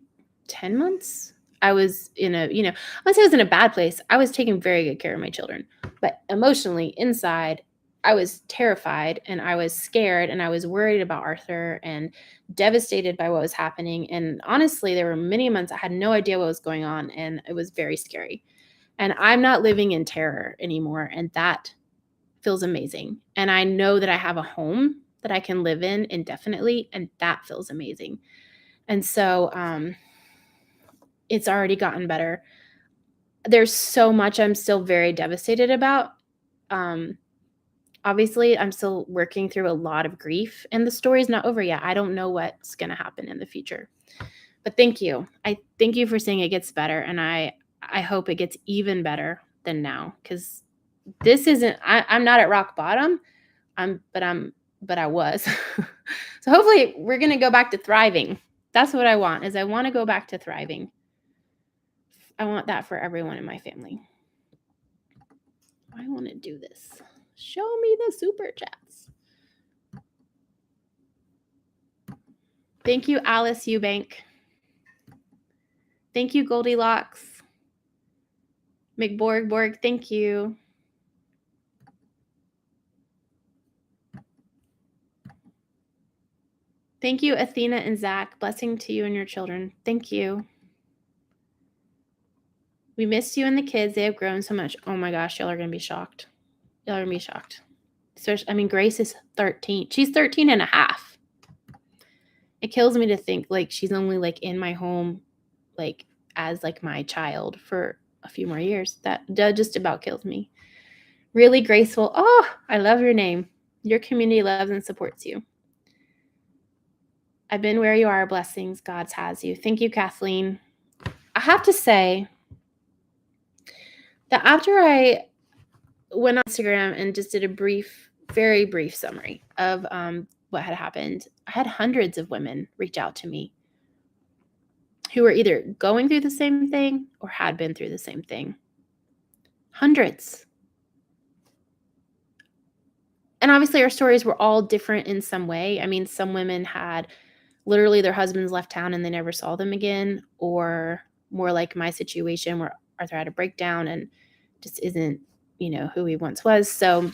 10 months, I was in a, I would say I was in a bad place. I was taking very good care of my children, but emotionally inside, I was terrified and I was scared and I was worried about Arthur and devastated by what was happening. And honestly, there were many months I had no idea what was going on and it was very scary. And I'm not living in terror anymore. And that feels amazing. And I know that I have a home that I can live in indefinitely. And that feels amazing. And so, it's already gotten better. there's so much I'm still very devastated about. Obviously, I'm still working through a lot of grief, and the story's not over yet. I don't know what's going to happen in the future. But thank you. I thank you for saying it gets better, and I hope it gets even better than now, because this isn't. I'm not at rock bottom. But I was. So hopefully, we're gonna go back to thriving. That's what I want. Is I want to go back to thriving. I want that for everyone in my family. I want to do this. Show me the super chats. Thank you, Alice Eubank. Thank you, Goldilocks. McBorg, thank you. Thank you, Athena and Zach. Blessing to you and your children. Thank you. We missed you and the kids. They have grown so much. Oh my gosh, y'all are going to be shocked. Y'all are going to be shocked. Grace is 13. She's 13 and a half. It kills me to think like she's only like in my home like as like my child for a few more years. That just about kills me. Really graceful. Oh, I love your name. Your community loves and supports you. I've been where you are. Blessings. God has you. Thank you, Kathleen. I have to say that after I went on Instagram and just did a very brief summary of what had happened, I had hundreds of women reach out to me who were either going through the same thing or had been through the same thing. Hundreds. And obviously our stories were all different in some way. I mean, some women had literally their husbands left town and they never saw them again, or more like my situation where Arthur had a breakdown and just isn't, who he once was. So,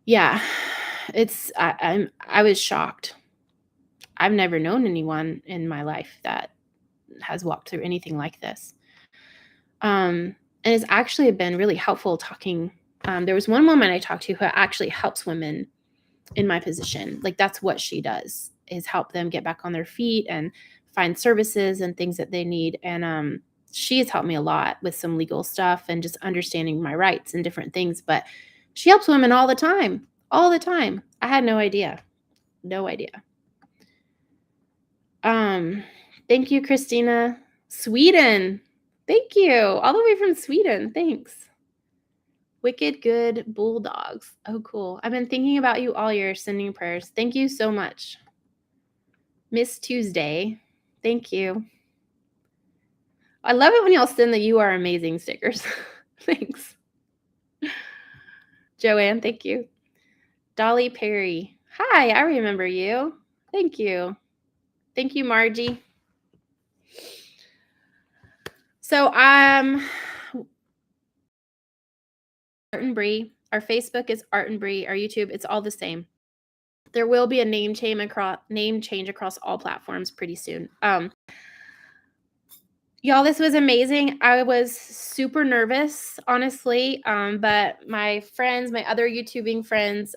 yeah, I was shocked. I've never known anyone in my life that has walked through anything like this. And it's actually been really helpful talking. There was one woman I talked to who actually helps women in my position. Like that's what she does, is help them get back on their feet and find services and things that they need. And she has helped me a lot with some legal stuff and just understanding my rights and different things. But she helps women all the time. All the time. I had no idea. No idea. Thank you, Christina. Sweden. Thank you. All the way from Sweden. Thanks. Wicked Good Bulldogs. Oh, cool. I've been thinking about you all year, sending prayers. Thank you so much. Miss Tuesday. Thank you. I love it when y'all send the "You Are Amazing" stickers. Thanks. Joanne, thank you. Dolly Perry. Hi, I remember you. Thank you. Thank you, Margie. So Art and Bree. Our Facebook is Art and Bree. Our YouTube, it's all the same. There will be a name change across all platforms pretty soon. Y'all, this was amazing. I was super nervous, honestly, but my friends, my other YouTubing friends,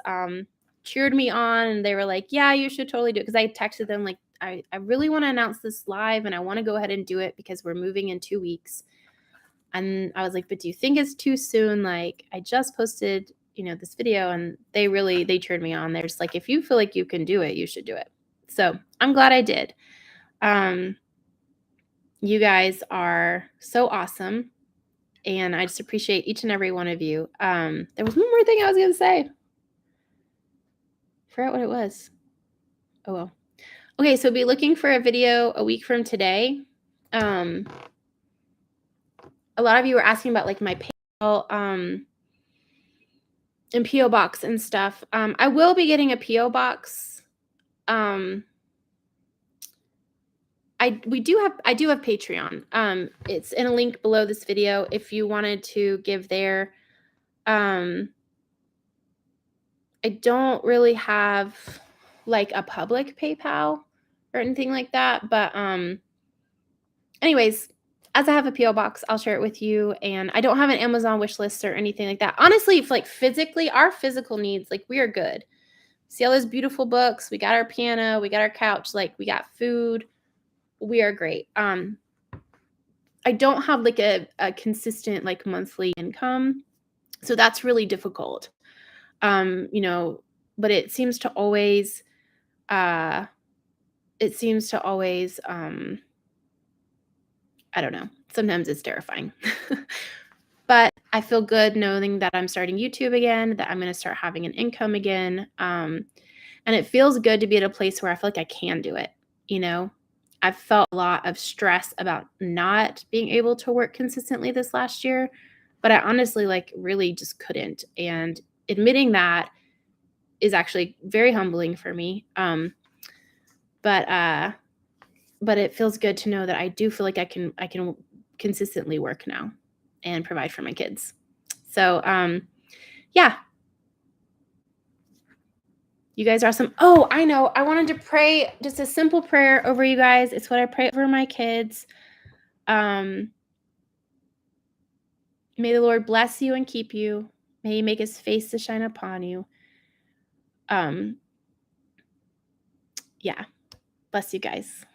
cheered me on, and they were like, yeah, you should totally do it, because I texted them like, I really want to announce this live, and I want to go ahead and do it because we're moving in 2 weeks. And I was like, but do you think it's too soon? Like, I just posted, this video, and they cheered me on. They're just like, if you feel like you can do it, you should do it. So I'm glad I did. You guys are so awesome, and I just appreciate each and every one of you. There was one more thing I was going to say. Forgot what it was. Oh, well. Okay, so be looking for a video a week from today. A lot of you were asking about like my PayPal and PO box and stuff. I will be getting a PO box. I do have Patreon. It's in a link below this video if you wanted to give there. I don't really have like a public PayPal or anything like that, but anyways, as I have a PO box, I'll share it with you. And I don't have an Amazon wish list or anything like that. Honestly, if like physically, our physical needs, like we are good. See all those beautiful books. We got our piano, we got our couch, like we got food. We are great. I don't have like a consistent like monthly income. So that's really difficult. You know, but it seems to always uh I don't know. Sometimes it's terrifying. But I feel good knowing that I'm starting YouTube again, that I'm going to start having an income again. And it feels good to be at a place where I feel like I can do it. You know, I've felt a lot of stress about not being able to work consistently this last year, but I honestly like really just couldn't. And admitting that is actually very humbling for me. But it feels good to know that I do feel like I can consistently work now and provide for my kids. So yeah, you guys are awesome. Oh, I know. I wanted to pray just a simple prayer over you guys. It's what I pray over my kids. May the Lord bless you and keep you. May he make his face to shine upon you. Yeah. Bless you guys.